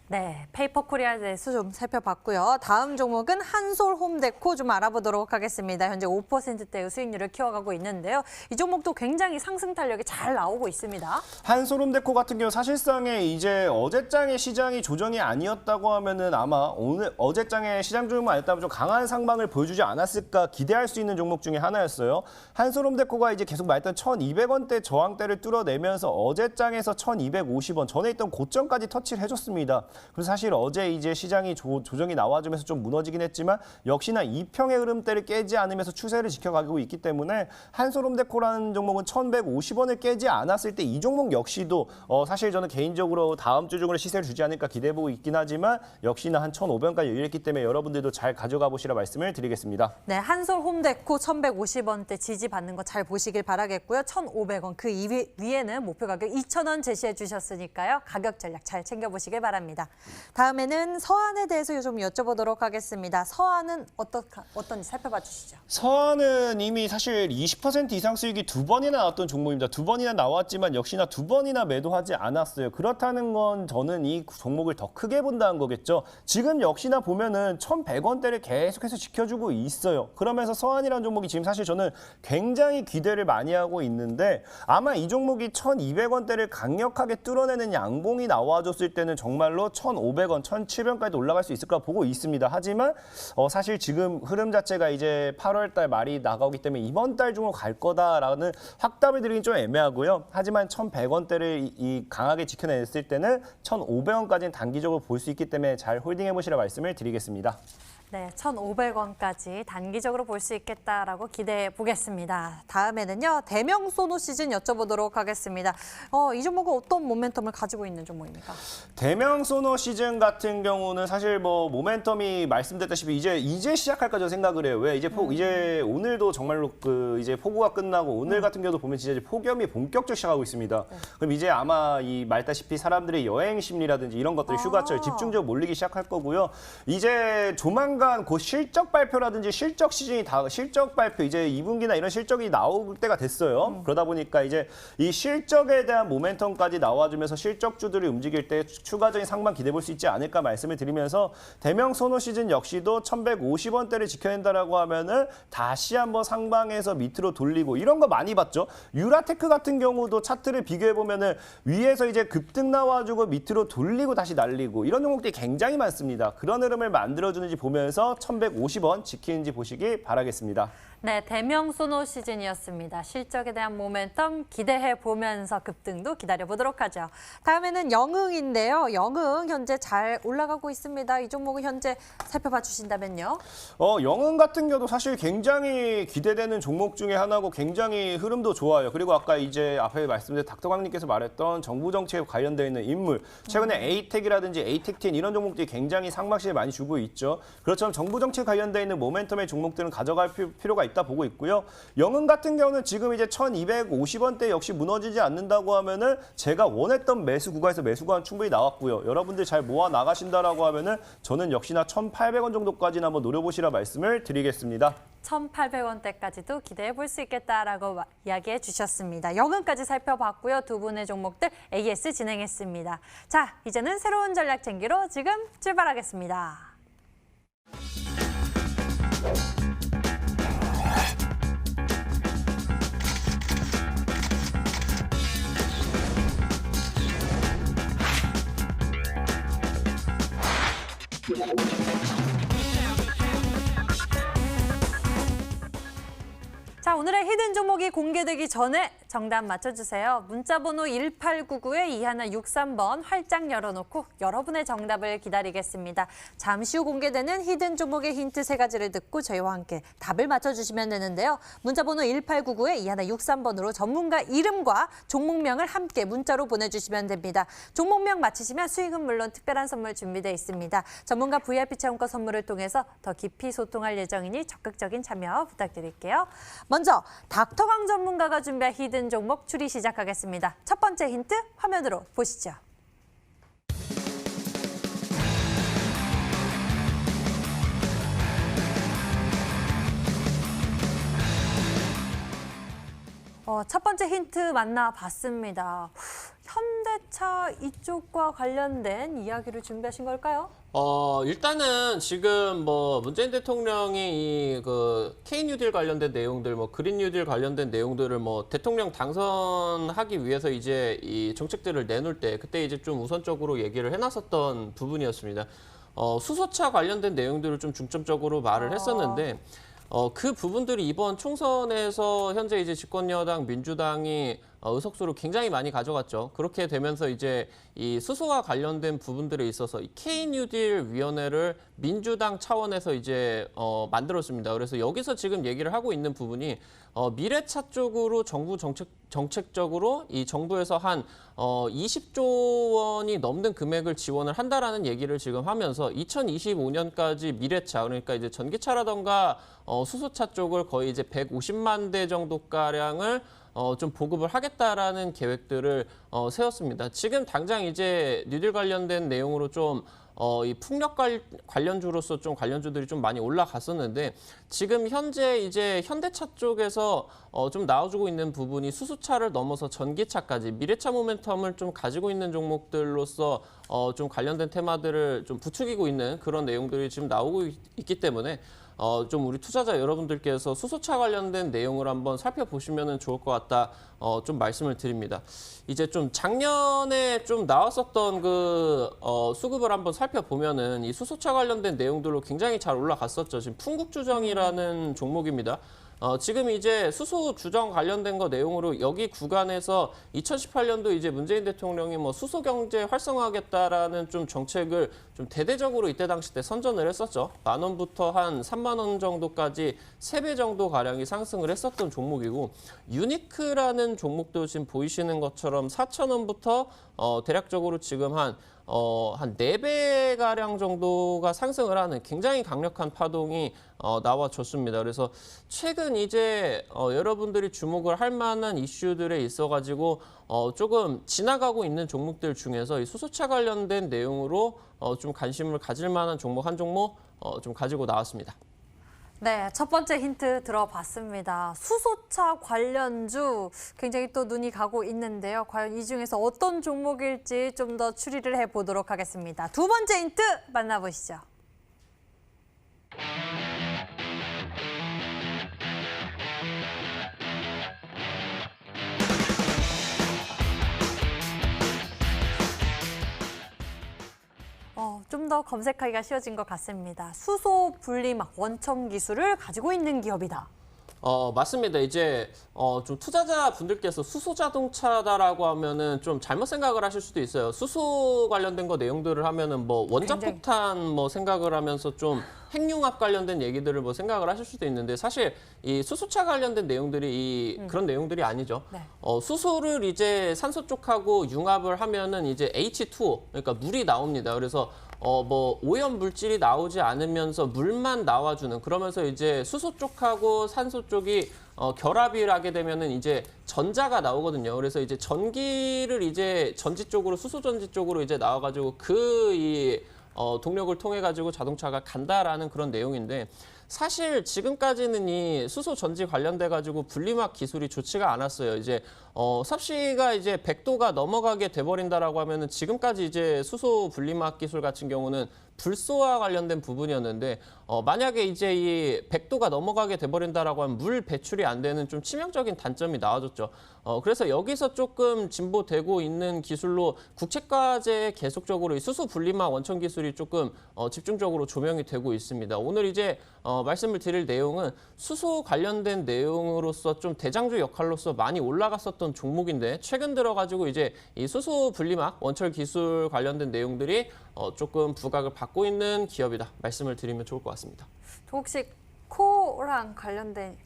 네, 페이퍼코리아에 대해서 좀 살펴봤고요. 다음 종목은 한솔홈데코 좀 알아보도록 하겠습니다. 현재 5%대의 수익률을 키워가고 있는데요. 이 종목도 굉장히 상승 탄력이 잘 나오고 있습니다. 한솔홈데코 같은 경우 사실상에 이제 어제장의 시장이 조정이 아니었다고 하면은 아마 어제장의 시장 조정만 아니었다면 좀 강한 상방을 보여주지 않았을까 기대할 수 있는 종목 중에 하나였어요. 한솔홈데코가 이제 계속 말했던 1,200원대 저항대를 뚫어내면서 어제장에서 1,250원 전에 있던 고점까지 터치를 해줬습니다. 그래서 사실 어제 이제 시장이 조정이 나와주면서 좀 무너지긴 했지만 역시나 이평의 흐름대를 깨지 않으면서 추세를 지켜가고 있기 때문에 한솔홈데코라는 종목은 1,150원을 깨지 않았을 때 이 종목 역시도 사실 저는 개인적으로 다음 주 중으로 시세를 주지 않을까 기대해보고 있긴 하지만 역시나 한 1,500원까지 열렸기 때문에 여러분들도 잘 가져가 보시라 말씀을 드리겠습니다. 네, 한솔홈데코 1,150원대 지지받는 거 잘 보시길 바라겠고요. 1,500원 그 위에는 목표 가격 2,000원 제시해 주셨으니까요. 가격 전략 잘 챙겨보시길 바랍니다. 다음에는 서한에 대해서 좀 여쭤보도록 하겠습니다. 서한은 어떤지 살펴봐 주시죠. 서한은 이미 사실 20% 이상 수익이 2번이나 나왔던 종목입니다. 2번이나 나왔지만 역시나 2번이나 매도하지 않았어요. 그렇다는 건 저는 이 종목을 더 크게 본다는 거겠죠. 지금 역시나 보면은 1,100원대를 계속해서 지켜주고 있어요. 그러면서 서한이라는 종목이 지금 사실 저는 굉장히 기대를 많이 하고 있는데 아마 이 종목이 1,200원대를 강력하게 뚫어내는 양봉이 나와줬을 때는 정말로 1,500원, 1,700원까지 올라갈 수 있을 거라 보고 있습니다. 하지만 사실 지금 흐름 자체가 이제 8월 달 말이 나가기 때문에 이번 달 중으로 갈 거다라는 확답을 드리긴 좀 애매하고요. 하지만 1,100원대를 강하게 지켜냈을 때는 1,500원까지는 단기적으로 볼 수 있기 때문에 잘 홀딩해 보시라 말씀을 드리겠습니다. 네, 1,500원까지 단기적으로 볼 수 있겠다라고 기대해 보겠습니다. 다음에는요, 대명소노 시즌 여쭤보도록 하겠습니다. 이 종목은 어떤 모멘텀을 가지고 있는 종목입니까? 대명소노 시즌 같은 경우는 사실 뭐 모멘텀이 말씀드렸다시피 이제 시작할까 저 생각을 해요. 왜 이제 오늘도 정말로 이제 폭우가 끝나고 오늘 같은 경우도 보면 진짜 이제 폭염이 본격적으로 시작하고 있습니다. 그럼 이제 아마 이 말다시피 사람들의 여행 심리라든지 이런 것들이 휴가철 집중적으로 몰리기 시작할 거고요. 이제 조만간 곧 실적 발표라든지 실적 시즌이 실적 발표 이제 2분기나 이런 실적이 나올 때가 됐어요. 그러다 보니까 이제 이 실적에 대한 모멘텀까지 나와주면서 실적주들이 움직일 때 추가적인 상방 기대해 볼 수 있지 않을까 말씀을 드리면서 대명소노 시즌 역시도 1,150원대를 지켜낸다라고 하면은 다시 한번 상방에서 밑으로 돌리고 이런 거 많이 봤죠. 유라테크 같은 경우도 차트를 비교해 보면은 위에서 이제 급등 나와주고 밑으로 돌리고 다시 날리고 이런 종목들이 굉장히 많습니다. 그런 흐름을 만들어주는지 보면서 1,150원 지키는지 보시기 바라겠습니다. 네, 대명 소노 시즌이었습니다. 실적에 대한 모멘텀 기대해 보면서 급등도 기다려 보도록 하죠. 다음에는 영흥인데요. 영흥 현재 잘 올라가고 있습니다. 이 종목은 현재 살펴봐 주신다면요. 영흥 같은 경우도 사실 굉장히 기대되는 종목 중에 하나고 굉장히 흐름도 좋아요. 그리고 아까 이제 앞에 말씀드린 닥터광님께서 말했던 정부 정책에 관련되어 있는 인물, 최근에 에이텍이라든지 에이텍틴 이런 종목들이 굉장히 상반기에 많이 주고 있죠. 그렇지만 정부 정책 관련되어 있는 모멘텀의 종목들은 가져갈 필요가 있다 보고 있고요. 영흥 같은 경우는 지금 이제 1,250원대 역시 무너지지 않는다고 하면은 제가 원했던 매수 구간에서 매수 구간 충분히 나왔고요. 여러분들 잘 모아 나가신다라고 하면은 저는 역시나 1,800원 정도까지는 한번 노려보시라 말씀을 드리겠습니다. 1,800원대까지도 기대해 볼 수 있겠다라고 이야기해 주셨습니다. 영흥까지 살펴봤고요. 두 분의 종목들 AS 진행했습니다. 자, 이제는 새로운 전략 챙기로 지금 출발하겠습니다. 자, 오늘의 히든 종목이 공개되기 전에 정답 맞춰주세요. 문자번호 1899-2163번 활짝 열어놓고 여러분의 정답을 기다리겠습니다. 잠시 후 공개되는 히든 종목의 힌트 3가지를 듣고 저희와 함께 답을 맞춰주시면 되는데요. 문자번호 1899-2163번으로 전문가 이름과 종목명을 함께 문자로 보내주시면 됩니다. 종목명 맞히시면 수익은 물론 특별한 선물 준비되어 있습니다. 전문가 VIP 체험권 선물을 통해서 더 깊이 소통할 예정이니 적극적인 참여 부탁드릴게요. 먼저 닥터강 전문가가 준비한 히든 종목 추리 시작하겠습니다. 첫 번째 힌트 화면으로 보시죠. 첫 번째 힌트 만나봤습니다. 현대차 이쪽과 관련된 이야기를 준비하신 걸까요? 일단은 지금 뭐 문재인 대통령이 이 K 뉴딜 관련된 내용들, 뭐 그린 뉴딜 관련된 내용들을 뭐 대통령 당선하기 위해서 이제 이 정책들을 내놓을 때 그때 이제 좀 우선적으로 얘기를 해놨었던 부분이었습니다. 수소차 관련된 내용들을 좀 중점적으로 말을 했었는데 그 부분들이 이번 총선에서 현재 이제 집권 여당 민주당이 의석수를 굉장히 많이 가져갔죠. 그렇게 되면서 이제 이 수소와 관련된 부분들에 있어서 이 K 뉴딜 위원회를 민주당 차원에서 이제 만들었습니다. 그래서 여기서 지금 얘기를 하고 있는 부분이 미래차 쪽으로 정부 정책적으로 이 정부에서 한 20조 원이 넘는 금액을 지원을 한다라는 얘기를 지금 하면서 2025년까지 미래차 그러니까 이제 전기차라던가 수소차 쪽을 거의 이제 150만 대 정도가량을 좀 보급을 하겠다라는 계획들을 세웠습니다. 지금 당장 이제 뉴딜 관련된 내용으로 좀 이 풍력 관련주로서 좀 관련주들이 좀 많이 올라갔었는데 지금 현재 이제 현대차 쪽에서 좀 나와주고 있는 부분이 수소차를 넘어서 전기차까지 미래차 모멘텀을 좀 가지고 있는 종목들로서 좀 관련된 테마들을 좀 부추기고 있는 그런 내용들이 지금 나오고 있기 때문에 좀 우리 투자자 여러분들께서 수소차 관련된 내용을 한번 살펴보시면 좋을 것 같다 좀 말씀을 드립니다. 이제 좀 작년에 좀 나왔었던 그 수급을 한번 살펴보면은 이 수소차 관련된 내용들로 굉장히 잘 올라갔었죠. 지금 풍국주정이라는 종목입니다. 지금 이제 수소 주정 관련된 거 내용으로 여기 구간에서 2018년도 이제 문재인 대통령이 뭐 수소 경제 활성화하겠다라는 좀 정책을 좀 대대적으로 이때 당시 때 선전을 했었죠. 10,000원부터 한 30,000원 정도까지 3배 정도 가량이 상승을 했었던 종목이고 유니크라는 종목도 지금 보이시는 것처럼 4,000원부터 대략적으로 지금 한 4배가량 정도가 상승을 하는 굉장히 강력한 파동이 나와줬습니다. 그래서 최근 이제 여러분들이 주목을 할 만한 이슈들에 있어가지고 조금 지나가고 있는 종목들 중에서 이 수소차 관련된 내용으로 좀 관심을 가질 만한 종목 한 종목 좀 가지고 나왔습니다. 네, 첫 번째 힌트 들어봤습니다. 수소차 관련주 굉장히 또 눈이 가고 있는데요. 과연 이 중에서 어떤 종목일지 좀 더 추리를 해보도록 하겠습니다. 두 번째 힌트 만나보시죠. 좀 더 검색하기가 쉬워진 것 같습니다. 수소 분리막 원천 기술을 가지고 있는 기업이다. 맞습니다. 이제 좀 투자자 분들께서 수소 자동차다라고 하면은 좀 잘못 생각을 하실 수도 있어요. 수소 관련된 거 내용들을 하면은 뭐 원자폭탄 뭐 생각을 하면서 좀 핵융합 관련된 얘기들을 뭐 생각을 하실 수도 있는데 사실 이 수소차 관련된 내용들이 그런 내용들이 아니죠. 네. 수소를 이제 산소 쪽하고 융합을 하면은 이제 H2O 그러니까 물이 나옵니다. 그래서 뭐 오염 물질이 나오지 않으면서 물만 나와주는 그러면서 이제 수소 쪽하고 산소 쪽이 결합을 하게 되면은 이제 전자가 나오거든요. 그래서 이제 전기를 이제 전지 쪽으로 수소 전지 쪽으로 이제 나와가지고 동력을 통해 가지고 자동차가 간다라는 그런 내용인데 사실 지금까지는 이 수소 전지 관련돼 가지고 분리막 기술이 좋지가 않았어요. 이제 섭씨가 이제 100도가 넘어가게 돼버린다라고 하면은 지금까지 이제 수소 분리막 기술 같은 경우는 불소와 관련된 부분이었는데 만약에 이제 이 100도가 넘어가게 돼버린다라고 하면 물 배출이 안 되는 좀 치명적인 단점이 나와졌죠. 그래서 여기서 조금 진보되고 있는 기술로 국책과제에 계속적으로 이 수소 분리막 원천 기술이 조금 집중적으로 조명이 되고 있습니다. 오늘 이제 말씀을 드릴 내용은 수소 관련된 내용으로서 좀 대장주 역할로서 많이 올라갔었던 종목인데 최근 들어가지고 이제 이 수소 분리막 원철 기술 관련된 내용들이 조금 부각을 받고 있는 기업이다 말씀을 드리면 좋을 것 같습니다. 혹시 코랑 관련된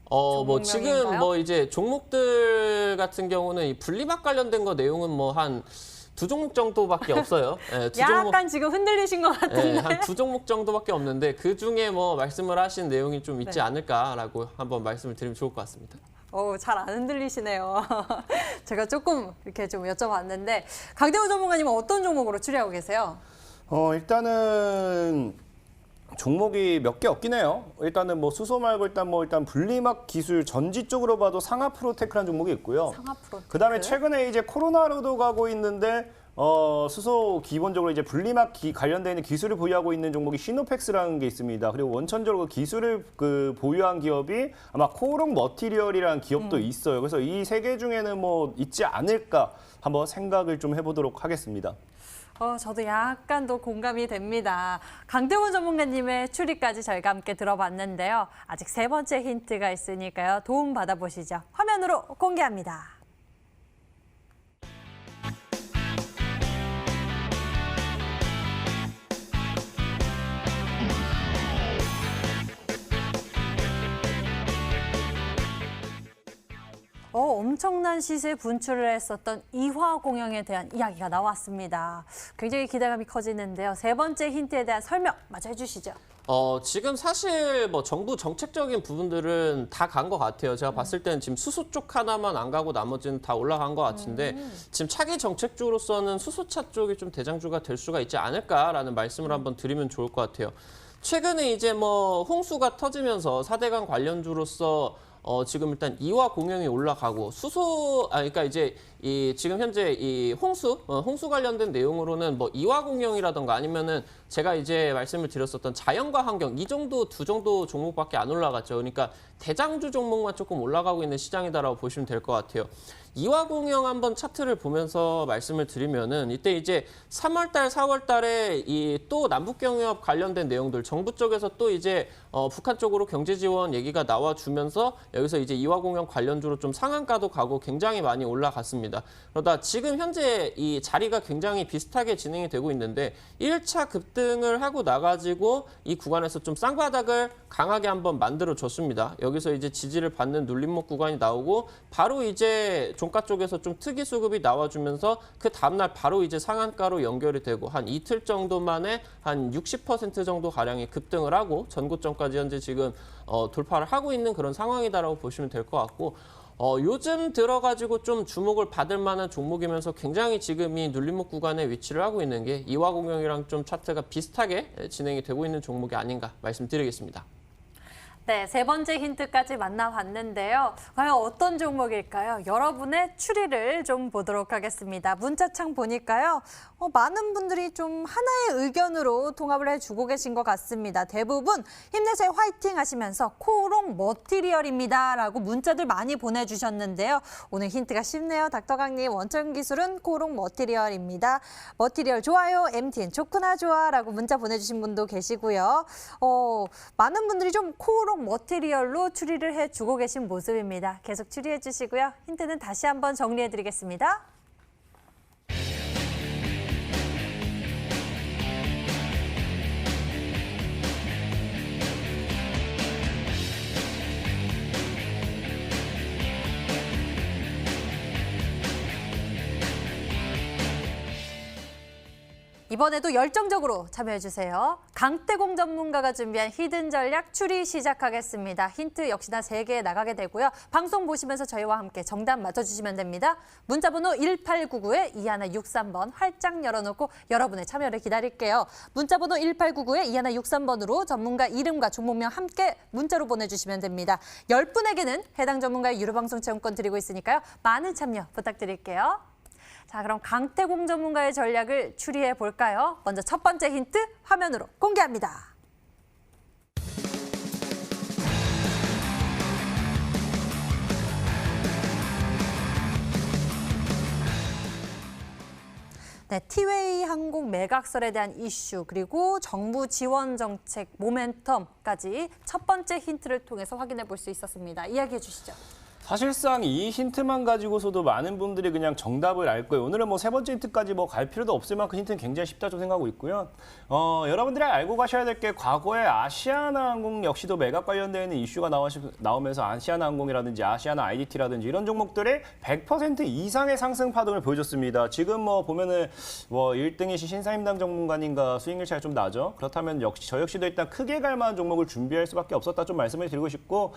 뭐 지금 종목명인가요? 뭐 이제 종목들 같은 경우는 이 분리막 관련된 거 내용은 뭐 한 두 종목 정도밖에 없어요. 두 약간 지금 흔들리신 것 같은데. 한 두 종목 정도밖에 없는데 그 중에 뭐 말씀을 하신 내용이 좀 있지 네. 않을까라고 한번 말씀을 드리면 좋을 것 같습니다. 잘 안 흔들리시네요. 제가 조금 이렇게 좀 여쭤봤는데 강대호 전문가님은 어떤 종목으로 추리하고 계세요? 일단은 종목이 몇 개 없긴 해요. 일단은 뭐 수소 말고 일단 분리막 기술 전지 쪽으로 봐도 상하 프로테크라는 종목이 있고요. 상하 프로테크. 그다음에 최근에 이제 코로나로도 가고 있는데 수소 기본적으로 이제 분리막 관련돼 있는 기술을 보유하고 있는 종목이 시노펙스라는 게 있습니다. 그리고 원천적으로 그 기술을 보유한 기업이 아마 코오롱 머티리얼이라는 기업도 있어요. 그래서 이 세 개 중에는 뭐 있지 않을까 한번 생각을 좀 해보도록 하겠습니다. 저도 약간 더 공감이 됩니다. 강대원 전문가님의 추리까지 저희가 함께 들어봤는데요. 아직 세 번째 힌트가 있으니까요. 도움 받아보시죠. 화면으로 공개합니다. 엄청난 시세 분출을 했었던 이화공영에 대한 이야기가 나왔습니다. 굉장히 기대감이 커지는데요. 세 번째 힌트에 대한 설명 마저 해주시죠. 지금 사실 뭐 정부 정책적인 부분들은 다 간 것 같아요. 제가 봤을 때는 지금 수소 쪽 하나만 안 가고 나머지는 다 올라간 것 같은데 지금 차기 정책주로서는 수소차 쪽이 좀 대장주가 될 수가 있지 않을까라는 말씀을 한번 드리면 좋을 것 같아요. 최근에 이제 뭐 홍수가 터지면서 4대강 관련주로서 지금 일단 이화공영이 올라가고 그러니까 이제 지금 현재 이 홍수 관련된 내용으로는 뭐 이화공영이라던가 아니면은 제가 이제 말씀을 드렸었던 자연과 환경 두 정도 종목밖에 안 올라갔죠. 그러니까 대장주 종목만 조금 올라가고 있는 시장이다라고 보시면 될 것 같아요. 이화공영 한번 차트를 보면서 말씀을 드리면은 이때 이제 3월달, 4월달에 이 또 남북경협 관련된 내용들 정부 쪽에서 또 이제 북한 쪽으로 경제 지원 얘기가 나와주면서 여기서 이제 이화공영 관련주로 좀 상한가도 가고 굉장히 많이 올라갔습니다. 그러다 지금 현재 이 자리가 굉장히 비슷하게 진행이 되고 있는데 1차 급등을 하고 나가지고 이 구간에서 좀 쌍바닥을 강하게 한번 만들어줬습니다. 여기서 이제 지지를 받는 눌림목 구간이 나오고 바로 이제 종가 쪽에서 좀 특이 수급이 나와주면서 그 다음날 바로 이제 상한가로 연결이 되고 한 이틀 정도 만에 한 60% 정도 가량이 급등을 하고 전고점까지 현재 지금 돌파를 하고 있는 그런 상황이다라고 보시면 될 것 같고 요즘 들어가지고 좀 주목을 받을 만한 종목이면서 굉장히 지금 이 눌림목 구간에 위치를 하고 있는 게 이화공영이랑 좀 차트가 비슷하게 진행이 되고 있는 종목이 아닌가 말씀드리겠습니다. 네, 세 번째 힌트까지 만나봤는데요. 과연 어떤 종목일까요? 여러분의 추리를 좀 보도록 하겠습니다. 문자창 보니까요. 많은 분들이 좀 하나의 의견으로 통합을 해주고 계신 것 같습니다. 대부분 힘내세요 화이팅 하시면서 코오롱 머티리얼입니다 라고 문자들 많이 보내주셨는데요. 오늘 힌트가 쉽네요. 닥터강님 원천 기술은 코오롱 머티리얼입니다. 머티리얼 좋아요. MTN 좋구나 좋아 라고 문자 보내주신 분도 계시고요. 많은 분들이 좀 코오롱 머티리얼로 추리를 해주고 계신 모습입니다. 계속 추리해 주시고요. 힌트는 다시 한번 정리해 드리겠습니다. 이번에도 열정적으로 참여해주세요. 강태공 전문가가 준비한 히든 전략 추리 시작하겠습니다. 힌트 역시나 3개 나가게 되고요. 방송 보시면서 저희와 함께 정답 맞춰주시면 됩니다. 문자번호 1899-2163번 활짝 열어놓고 여러분의 참여를 기다릴게요. 문자번호 1899-2163번으로 전문가 이름과 종목명 함께 문자로 보내주시면 됩니다. 10분에게는 해당 전문가의 유료방송 체험권 드리고 있으니까요. 많은 참여 부탁드릴게요. 자, 그럼 강태공 전문가의 전략을 추리해 볼까요? 먼저 첫 번째 힌트 화면으로 공개합니다. 네, 티웨이 항공 매각설에 대한 이슈 그리고 정부 지원 정책 모멘텀까지 첫 번째 힌트를 통해서 확인해 볼 수 있었습니다. 이야기해 주시죠. 사실상 이 힌트만 가지고서도 많은 분들이 그냥 정답을 알 거예요. 오늘은 뭐 3번째 힌트까지 뭐 갈 필요도 없을 만큼 힌트는 굉장히 쉽다 좀 생각하고 있고요. 여러분들이 알고 가셔야 될 게 과거에 아시아나항공 역시도 매각 관련되는 이슈가 나오면서 아시아나항공이라든지 아시아나 IDT라든지 이런 종목들이 100% 이상의 상승 파동을 보여줬습니다. 지금 뭐 보면은 뭐 1등이신 신사임당 전문가님과 수익률 차이가 좀 나죠. 그렇다면 역시 저 역시도 일단 크게 갈 만한 종목을 준비할 수밖에 없었다 좀 말씀을 드리고 싶고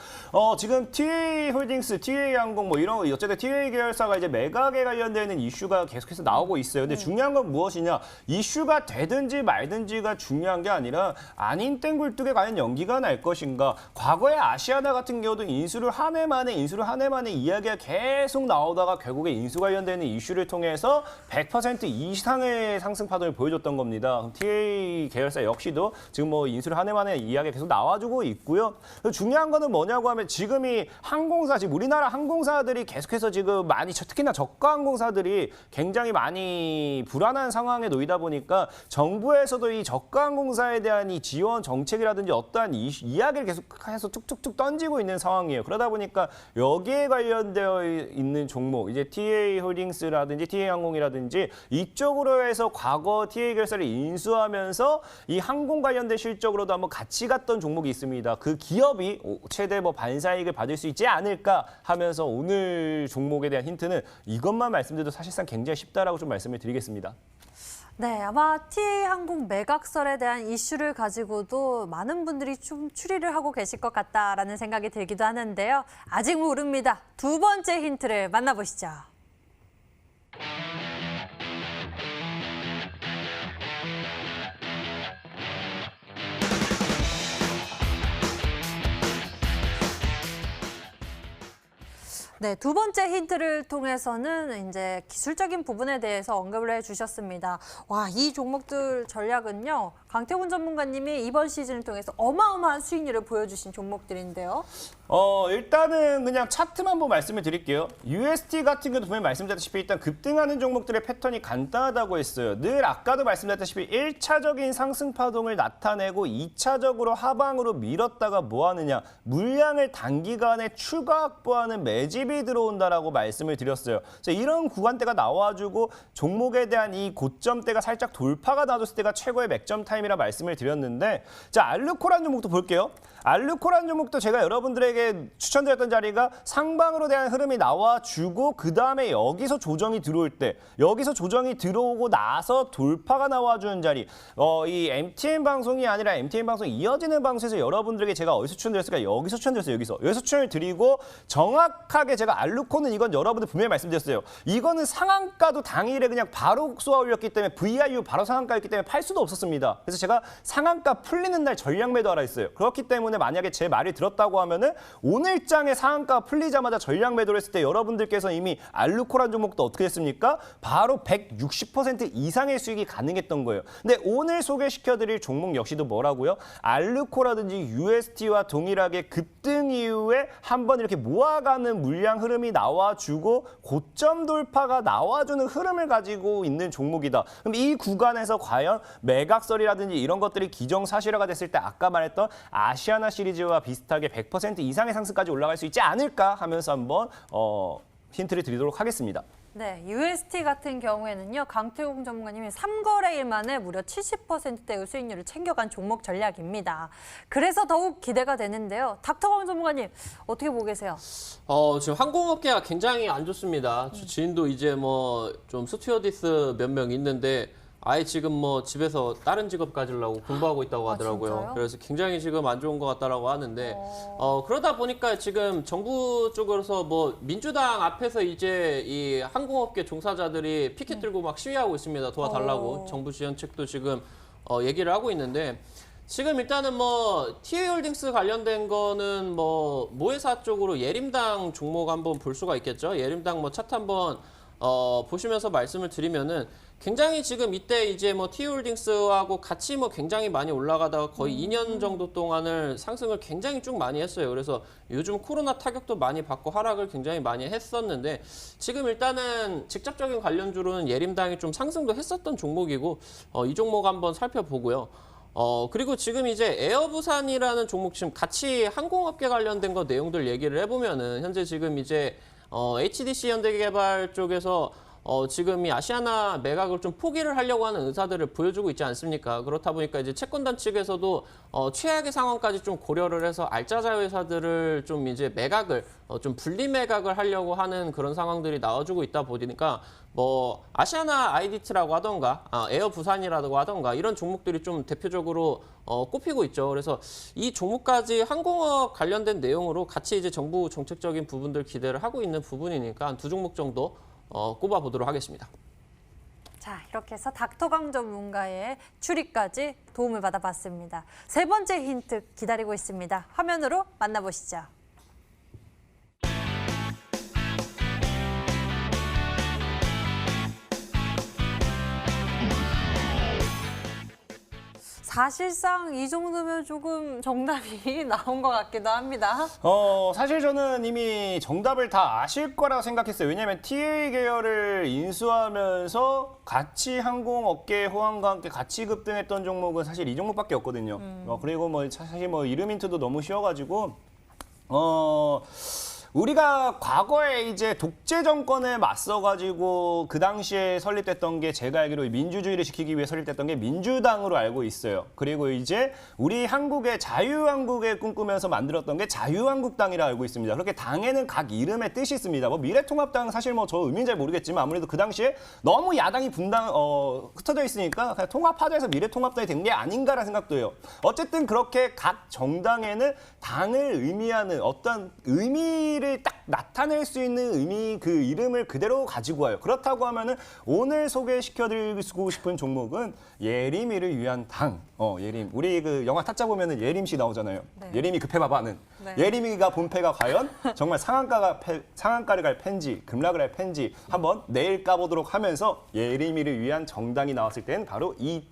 지금 TA 홀딩스 TA 항공 뭐 이런 어쨌든 TA 계열사가 이제 매각에 관련되는 이슈가 계속해서 나오고 있어요. 근데 중요한 건 무엇이냐? 이슈가 되든지 말든지가 중요한 게 아니라 아닌 땡굴뚝에 과연 연기가 날 것인가? 과거에 아시아나 같은 경우도 인수를 한 해 만에 이야기가 계속 나오다가 결국에 인수 관련되는 이슈를 통해서 100% 이상의 상승 파동을 보여줬던 겁니다. TA 계열사 역시도 지금 뭐 인수를 한 해 만에 이야기가 계속 나와주고 있고요. 중요한 거는 뭐냐고 하면 지금이 항공사 지금 우리나라 항공사들이 계속해서 지금 많이 특히나 저가 항공사들이 굉장히 많이 불안한 상황에 놓이다 보니까 정부에서도 이 저가 항공사에 대한 이 지원 정책이라든지 어떠한 이야기를 계속해서 툭툭툭 던지고 있는 상황이에요. 그러다 보니까 여기에 관련되어 있는 종목 이제 TA 홀딩스라든지 TA 항공이라든지 이쪽으로 해서 과거 TA 결사를 인수하면서 이 항공 관련된 실적으로도 한번 같이 갔던 종목이 있습니다. 그 기업이 최대 뭐 반사이익을 받을 수 있지 않을까 하면서 오늘 종목에 대한 힌트는 이것만 말씀드려도 사실상 굉장히 쉽다라고 좀 말씀을 드리겠습니다. 네, 아마 TA 항공 매각설에 대한 이슈를 가지고도 많은 분들이 좀 추리를 하고 계실 것 같다라는 생각이 들기도 하는데요. 아직 모릅니다. 두 번째 힌트를 만나보시죠. 네, 두 번째 힌트를 통해서는 이제 기술적인 부분에 대해서 언급을 해주셨습니다. 와, 이 종목들 전략은요, 강태훈 전문가님이 이번 시즌을 통해서 어마어마한 수익률을 보여주신 종목들인데요. 일단은 그냥 차트만 한번 말씀을 드릴게요. UST 같은 경우도 분명히 말씀드렸다시피 일단 급등하는 종목들의 패턴이 간단하다고 했어요. 늘 아까도 말씀드렸다시피 1차적인 상승 파동을 나타내고 2차적으로 하방으로 밀었다가 뭐 하느냐. 물량을 단기간에 추가 확보하는 매집이 들어온다라고 말씀을 드렸어요. 그래서 이런 구간대가 나와주고 종목에 대한 이 고점대가 살짝 돌파가 나왔을 때가 최고의 맥점 타임이라 말씀을 드렸는데 자, 알루코라는 종목도 볼게요. 알루코라는 종목도 제가 여러분들에게 추천드렸던 자리가 상방으로 대한 흐름이 나와주고 그 다음에 여기서 조정이 들어올 때 여기서 조정이 들어오고 나서 돌파가 나와주는 자리 이 MTN 방송이 아니라 MTN 방송 이어지는 방송에서 여러분들에게 제가 어디서 추천드렸을까? 여기서 추천드렸어요. 여기서 추천을 드리고 정확하게 제가 알루코는 이건 여러분들 분명히 말씀드렸어요. 이거는 상한가도 당일에 그냥 바로 쏘아 올렸기 때문에 VIU 바로 상한가였기 때문에 팔 수도 없었습니다. 그래서 제가 상한가 풀리는 날 전략 매도하라 했어요. 그렇기 때문에 만약에 제 말이 들었다고 하면은 오늘장에 상한가 풀리자마자 전략 매도를 했을 때 여러분들께서 이미 알루코란 종목도 어떻게 됐습니까? 바로 160% 이상의 수익이 가능했던 거예요. 근데 오늘 소개시켜드릴 종목 역시도 뭐라고요? 알루코라든지 UST와 동일하게 급등 이후에 한번 이렇게 모아가는 물량 상장 흐름이 나와주고 고점 돌파가 나와주는 흐름을 가지고 있는 종목이다. 그럼 이 구간에서 과연 매각설이라든지 이런 것들이 기정사실화가 됐을 때 아까 말했던 아시아나 시리즈와 비슷하게 100% 이상의 상승까지 올라갈 수 있지 않을까 하면서 한번 힌트를 드리도록 하겠습니다. 네, UST 같은 경우에는요, 강태공 전문가님이 3거래일 만에 무려 70%대의 수익률을 챙겨간 종목 전략입니다. 그래서 더욱 기대가 되는데요. 닥터강 전문가님, 어떻게 보고 계세요? 지금 항공업계가 굉장히 안 좋습니다. 지인도 이제 뭐 좀 스튜어디스 몇 명 있는데 아예 지금 뭐 집에서 다른 직업 가지려고 공부하고 있다고 하더라고요. 진짜요? 그래서 굉장히 지금 안 좋은 것 같다라고 하는데 그러다 보니까 지금 정부 쪽으로서 뭐 민주당 앞에서 이제 이 항공업계 종사자들이 피켓 들고 막 시위하고 있습니다. 도와달라고 정부 지원책도 지금 얘기를 하고 있는데 지금 일단은 뭐 TA홀딩스 관련된 거는 뭐 모회사 쪽으로 예림당 종목 한번 볼 수가 있겠죠. 예림당 뭐 차트 한번 보시면서 말씀을 드리면은 굉장히 지금 이때 이제 뭐 TA홀딩스하고 같이 뭐 굉장히 많이 올라가다가 거의 2년 정도 동안을 상승을 굉장히 쭉 많이 했어요. 그래서 요즘 코로나 타격도 많이 받고 하락을 굉장히 많이 했었는데 지금 일단은 직접적인 관련주로는 예림당이 좀 상승도 했었던 종목이고 이 종목 한번 살펴보고요. 그리고 지금 이제 에어부산이라는 종목 지금 같이 항공업계 관련된 거 내용들 얘기를 해보면은 현재 지금 이제 HDC 현대개발 쪽에서 지금 이 아시아나 매각을 좀 포기를 하려고 하는 의사들을 보여주고 있지 않습니까? 그렇다 보니까 이제 채권단 측에서도 최악의 상황까지 좀 고려를 해서 알짜자 회사들을 좀 이제 매각을 좀 분리 매각을 하려고 하는 그런 상황들이 나와주고 있다 보니까 뭐 아시아나 IDT라고 하던가 에어 부산이라고 하던가 이런 종목들이 좀 대표적으로 꼽히고 있죠. 그래서 이 종목까지 항공업 관련된 내용으로 같이 이제 정부 정책적인 부분들 기대를 하고 있는 부분이니까 한 두 종목 정도 꼽아보도록 하겠습니다. 자, 이렇게 해서 닥터강 전문가의 추리까지 도움을 받아봤습니다. 세 번째 힌트 기다리고 있습니다. 화면으로 만나보시죠. 사실상 이 정도면 조금 정답이 나온 것 같기도 합니다. 사실 저는 이미 정답을 다 아실 거라고 생각했어요. 왜냐하면 TA 계열을 인수하면서 같이 항공업계 호황과 함께 같이 급등했던 종목은 사실 이 종목밖에 없거든요. 그리고 뭐 사실 뭐 이름 힌트도 너무 쉬워가지고 우리가 과거에 이제 독재 정권에 맞서가지고 그 당시에 설립됐던 게 제가 알기로 민주주의를 지키기 위해 설립됐던 게 민주당으로 알고 있어요. 그리고 이제 우리 한국의 자유한국을 꿈꾸면서 만들었던 게 자유한국당이라 알고 있습니다. 그렇게 당에는 각 이름의 뜻이 있습니다. 뭐 미래통합당 사실 뭐 저 의미는 잘 모르겠지만 아무래도 그 당시에 너무 야당이 흩어져 있으니까 그냥 통합하자 해서 미래통합당이 된 게 아닌가라는 생각도 해요. 어쨌든 그렇게 각 정당에는 당을 의미하는 어떤 의미를 딱 나타낼 수 있는 의미 그 이름을 그대로 가지고 와요. 그렇다고 하면은 오늘 소개시켜드리고 싶은 종목은 예림이를 위한 당. 예림. 우리 그 영화 타짜 보면은 예림씨 나오잖아요. 네. 예림이 급해봐봐는. 네. 예림이가 본패가 과연 정말 상한가를 갈 팬지, 급락을 할 팬지 한번 내일 까보도록 하면서 예림이를 위한 정당이 나왔을 때는 바로 이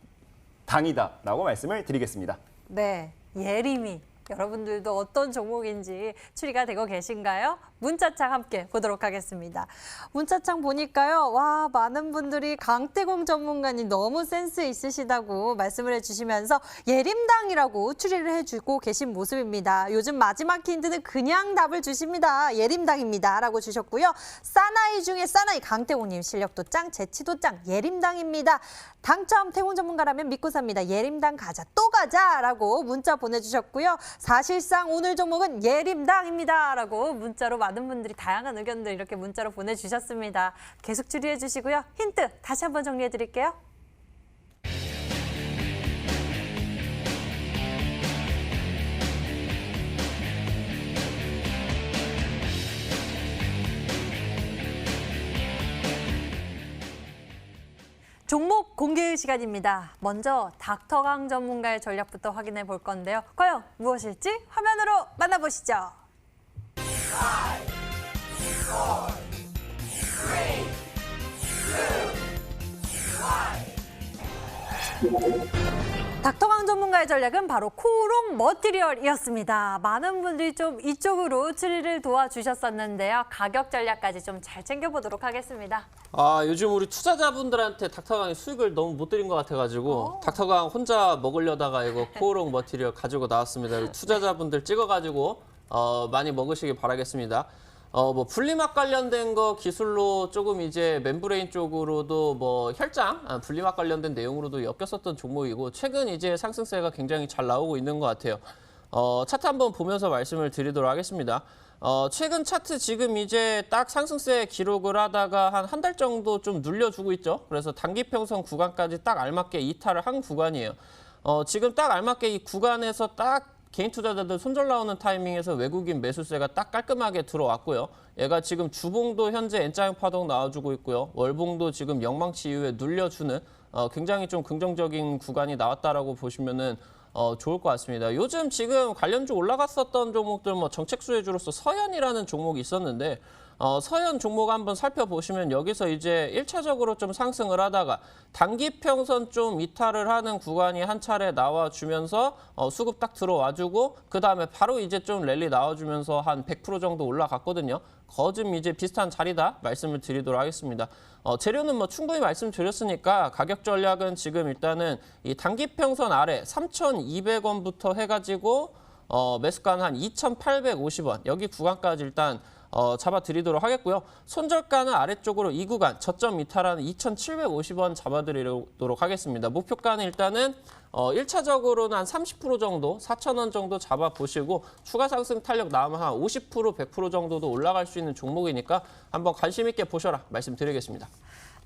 당이다라고 말씀을 드리겠습니다. 네, 예림이. 여러분들도 어떤 종목인지 추리가 되고 계신가요? 문자창 함께 보도록 하겠습니다. 문자창 보니까요. 와, 많은 분들이 강태공 전문가님 너무 센스 있으시다고 말씀을 해주시면서 예림당이라고 추리를 해주고 계신 모습입니다. 요즘 마지막 힌트는 그냥 답을 주십니다. 예림당입니다. 라고 주셨고요. 사나이 중에 사나이 강태공님 실력도 짱, 재치도 짱, 예림당입니다. 당첨 태공 전문가라면 믿고 삽니다. 예림당 가자, 또 가자! 라고 문자 보내주셨고요. 사실상 오늘 종목은 예림당입니다. 라고 문자로 많은 분들이 다양한 의견들 이렇게 문자로 보내주셨습니다. 계속 추리해 주시고요. 힌트 다시 한번 정리해 드릴게요. 종목 공개 시간입니다. 먼저 닥터강 전문가의 전략부터 확인해 볼 건데요. 과연 무엇일지 화면으로 만나보시죠. 닥터강 전문가의 전략은 바로 코오롱 머티리얼이었습니다. 많은 분들이 좀 이쪽으로 추리를 도와주셨었는데요. 가격 전략까지 좀 잘 챙겨보도록 하겠습니다. 요즘 우리 투자자분들한테 닥터강이 수익을 너무 못 드린 것 같아가지고 닥터강 혼자 먹으려다가 이거 코오롱 머티리얼 가지고 나왔습니다. 우리 투자자분들 찍어가지고 많이 먹으시길 바라겠습니다. 뭐 분리막 관련된 거 기술로 조금 이제 멤브레인 쪽으로도 뭐 혈장 분리막 관련된 내용으로도 엮였었던 종목이고 최근 이제 상승세가 굉장히 잘 나오고 있는 것 같아요. 차트 한번 보면서 말씀을 드리도록 하겠습니다. 최근 차트 지금 이제 딱 상승세 기록을 하다가 한 달 정도 좀 눌려주고 있죠. 그래서 단기 평선 구간까지 딱 알맞게 이탈을 한 구간이에요. 지금 딱 알맞게 이 구간에서 딱 개인 투자자들 손절 나오는 타이밍에서 외국인 매수세가 딱 깔끔하게 들어왔고요. 얘가 지금 주봉도 현재 N자형 파동 나와주고 있고요. 월봉도 지금 영망치 이후에 눌려주는 굉장히 좀 긍정적인 구간이 나왔다라고 보시면은 좋을 것 같습니다. 요즘 지금 관련주 올라갔었던 종목들 뭐 정책 수혜주로서 서현이라는 종목이 있었는데 서현 종목 한번 살펴보시면 여기서 이제 1차적으로 좀 상승을 하다가 단기 평선 좀 이탈을 하는 구간이 한 차례 나와주면서 수급 딱 들어와주고 그다음에 바로 이제 좀 랠리 나와주면서 한 100% 정도 올라갔거든요. 거좀 이제 비슷한 자리다 말씀을 드리도록 하겠습니다. 재료는 뭐 충분히 말씀드렸으니까 가격 전략은 지금 일단은 이 단기 평선 아래 3,200원부터 해가지고 매수가는 한 2,850원 여기 구간까지 일단 잡아드리도록 하겠고요. 손절가는 아래쪽으로 이 구간 저점 이탈하는 2,750원 잡아드리도록 하겠습니다. 목표가는 일단은 1차적으로는 한 30% 정도, 4,000원 정도 잡아보시고 추가 상승 탄력 나오면 한 50%, 100% 정도도 올라갈 수 있는 종목이니까 한번 관심 있게 보셔라 말씀드리겠습니다.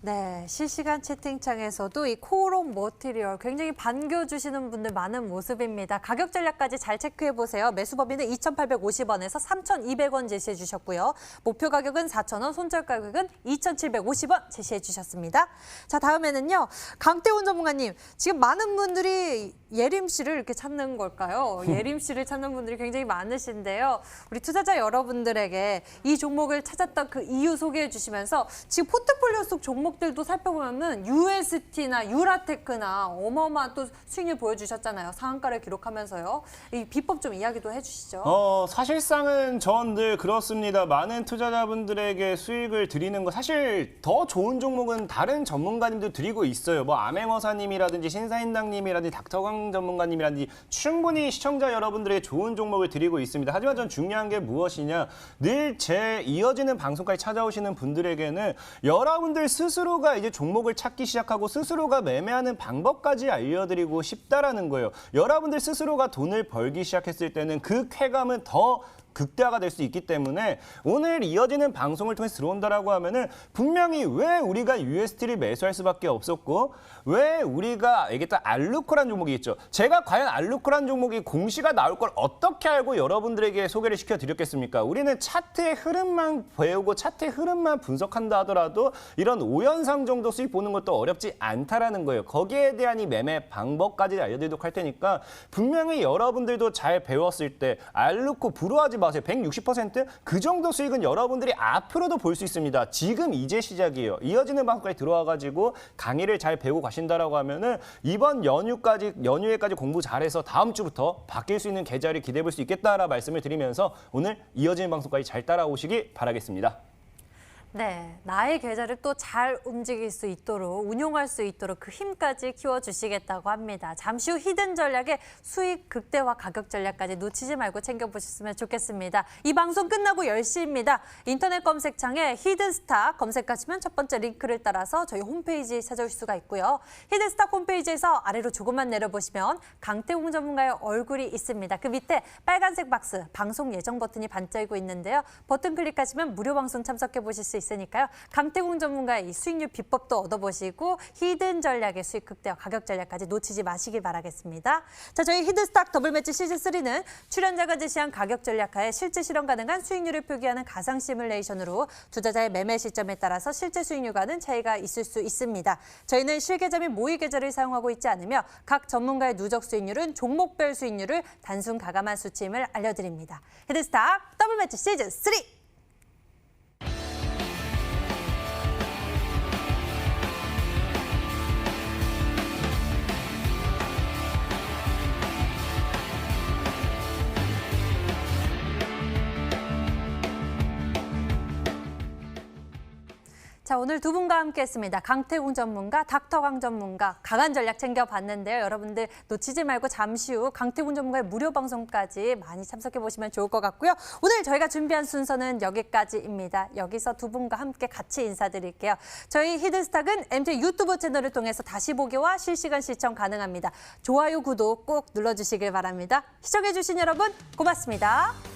네, 실시간 채팅창에서도 이 코오롱 머티리얼 굉장히 반겨주시는 분들 많은 모습입니다. 가격 전략까지 잘 체크해보세요. 매수 범위는 2,850원에서 3,200원 제시해 주셨고요. 목표 가격은 4,000원, 손절 가격은 2,750원 제시해 주셨습니다. 자, 다음에는요. 강태훈 전문가님, 지금 많은 분들이 예림 씨를 이렇게 찾는 걸까요? 예림 씨를 찾는 분들이 굉장히 많으신데요. 우리 투자자 여러분들에게 이 종목을 찾았던 그 이유 소개해 주시면서 지금 포트폴리오 속 종목들도 살펴보면은 UST나 유라테크나 어마어마한 또 수익률 보여주셨잖아요. 상한가를 기록하면서요. 이 비법 좀 이야기도 해주시죠. 사실상은 전 늘 그렇습니다. 많은 투자자분들에게 수익을 드리는 거 사실 더 좋은 종목은 다른 전문가님도 드리고 있어요. 뭐 암행어사님이라든지 신사인당님이라든지 닥터강 전문가님이라든지 충분히 시청자 여러분들에게 좋은 종목을 드리고 있습니다. 하지만 전 중요한 게 무엇이냐. 늘 제 이어지는 방송까지 찾아오시는 분들에게는 여러분들 스스로가 이제 종목을 찾기 시작하고 스스로가 매매하는 방법까지 알려드리고 싶다라는 거예요. 여러분들 스스로가 돈을 벌기 시작했을 때는 그 쾌감은 더 극대화가 될 수 있기 때문에 오늘 이어지는 방송을 통해서 들어온다라고 하면은 분명히 왜 우리가 UST를 매수할 수밖에 없었고 왜 우리가 얘기했던 알루코라는 종목이 있죠. 제가 과연 알루코라는 종목이 공시가 나올 걸 어떻게 알고 여러분들에게 소개를 시켜드렸겠습니까? 우리는 차트의 흐름만 배우고 차트의 흐름만 분석한다 하더라도 이런 5연상 정도 수익 보는 것도 어렵지 않다라는 거예요. 거기에 대한 이 매매 방법까지 알려드리도록 할 테니까 분명히 여러분들도 잘 배웠을 때 알루코 부러워하지 마세요. 160%? 그 정도 수익은 여러분들이 앞으로도 볼 수 있습니다. 지금 이제 시작이에요. 이어지는 방송까지 들어와가지고 강의를 잘 배우고 가신다라고 하면은 이번 연휴에까지 공부 잘해서 다음 주부터 바뀔 수 있는 계좌를 기대해 볼 수 있겠다라 말씀을 드리면서 오늘 이어지는 방송까지 잘 따라오시기 바라겠습니다. 네, 나의 계좌를 또 잘 움직일 수 있도록, 운용할 수 있도록 그 힘까지 키워주시겠다고 합니다. 잠시 후 히든 전략의 수익 극대화 가격 전략까지 놓치지 말고 챙겨보셨으면 좋겠습니다. 이 방송 끝나고 10시입니다. 인터넷 검색창에 히든스탁 검색하시면 첫 번째 링크를 따라서 저희 홈페이지 찾아오실 수가 있고요. 히든스탁 홈페이지에서 아래로 조금만 내려보시면 강태웅 전문가의 얼굴이 있습니다. 그 밑에 빨간색 박스, 방송 예정 버튼이 반짝이고 있는데요. 버튼 클릭하시면 무료 방송 참석해보실 수 있으니까요. 강태공 전문가의 이 수익률 비법도 얻어보시고 히든 전략의 수익 극대화 가격 전략까지 놓치지 마시길 바라겠습니다. 자, 저희 히든스탁 더블매치 시즌3는 출연자가 제시한 가격 전략하에 실제 실현 가능한 수익률을 표기하는 가상 시뮬레이션으로 투자자의 매매 시점에 따라서 실제 수익률과는 차이가 있을 수 있습니다. 저희는 실계좌 및 모의 계좌를 사용하고 있지 않으며 각 전문가의 누적 수익률은 종목별 수익률을 단순 가감한 수치임을 알려드립니다. 히든스탁 더블매치 시즌3! 자, 오늘 두 분과 함께했습니다. 강태웅 전문가, 닥터강 전문가, 강한 전략 챙겨봤는데요. 여러분들 놓치지 말고 잠시 후 강태웅 전문가의 무료 방송까지 많이 참석해 보시면 좋을 것 같고요. 오늘 저희가 준비한 순서는 여기까지입니다. 여기서 두 분과 함께 같이 인사드릴게요. 저희 히든스탁은 MT 유튜브 채널을 통해서 다시 보기와 실시간 시청 가능합니다. 좋아요, 구독 꼭 눌러주시길 바랍니다. 시청해주신 여러분 고맙습니다.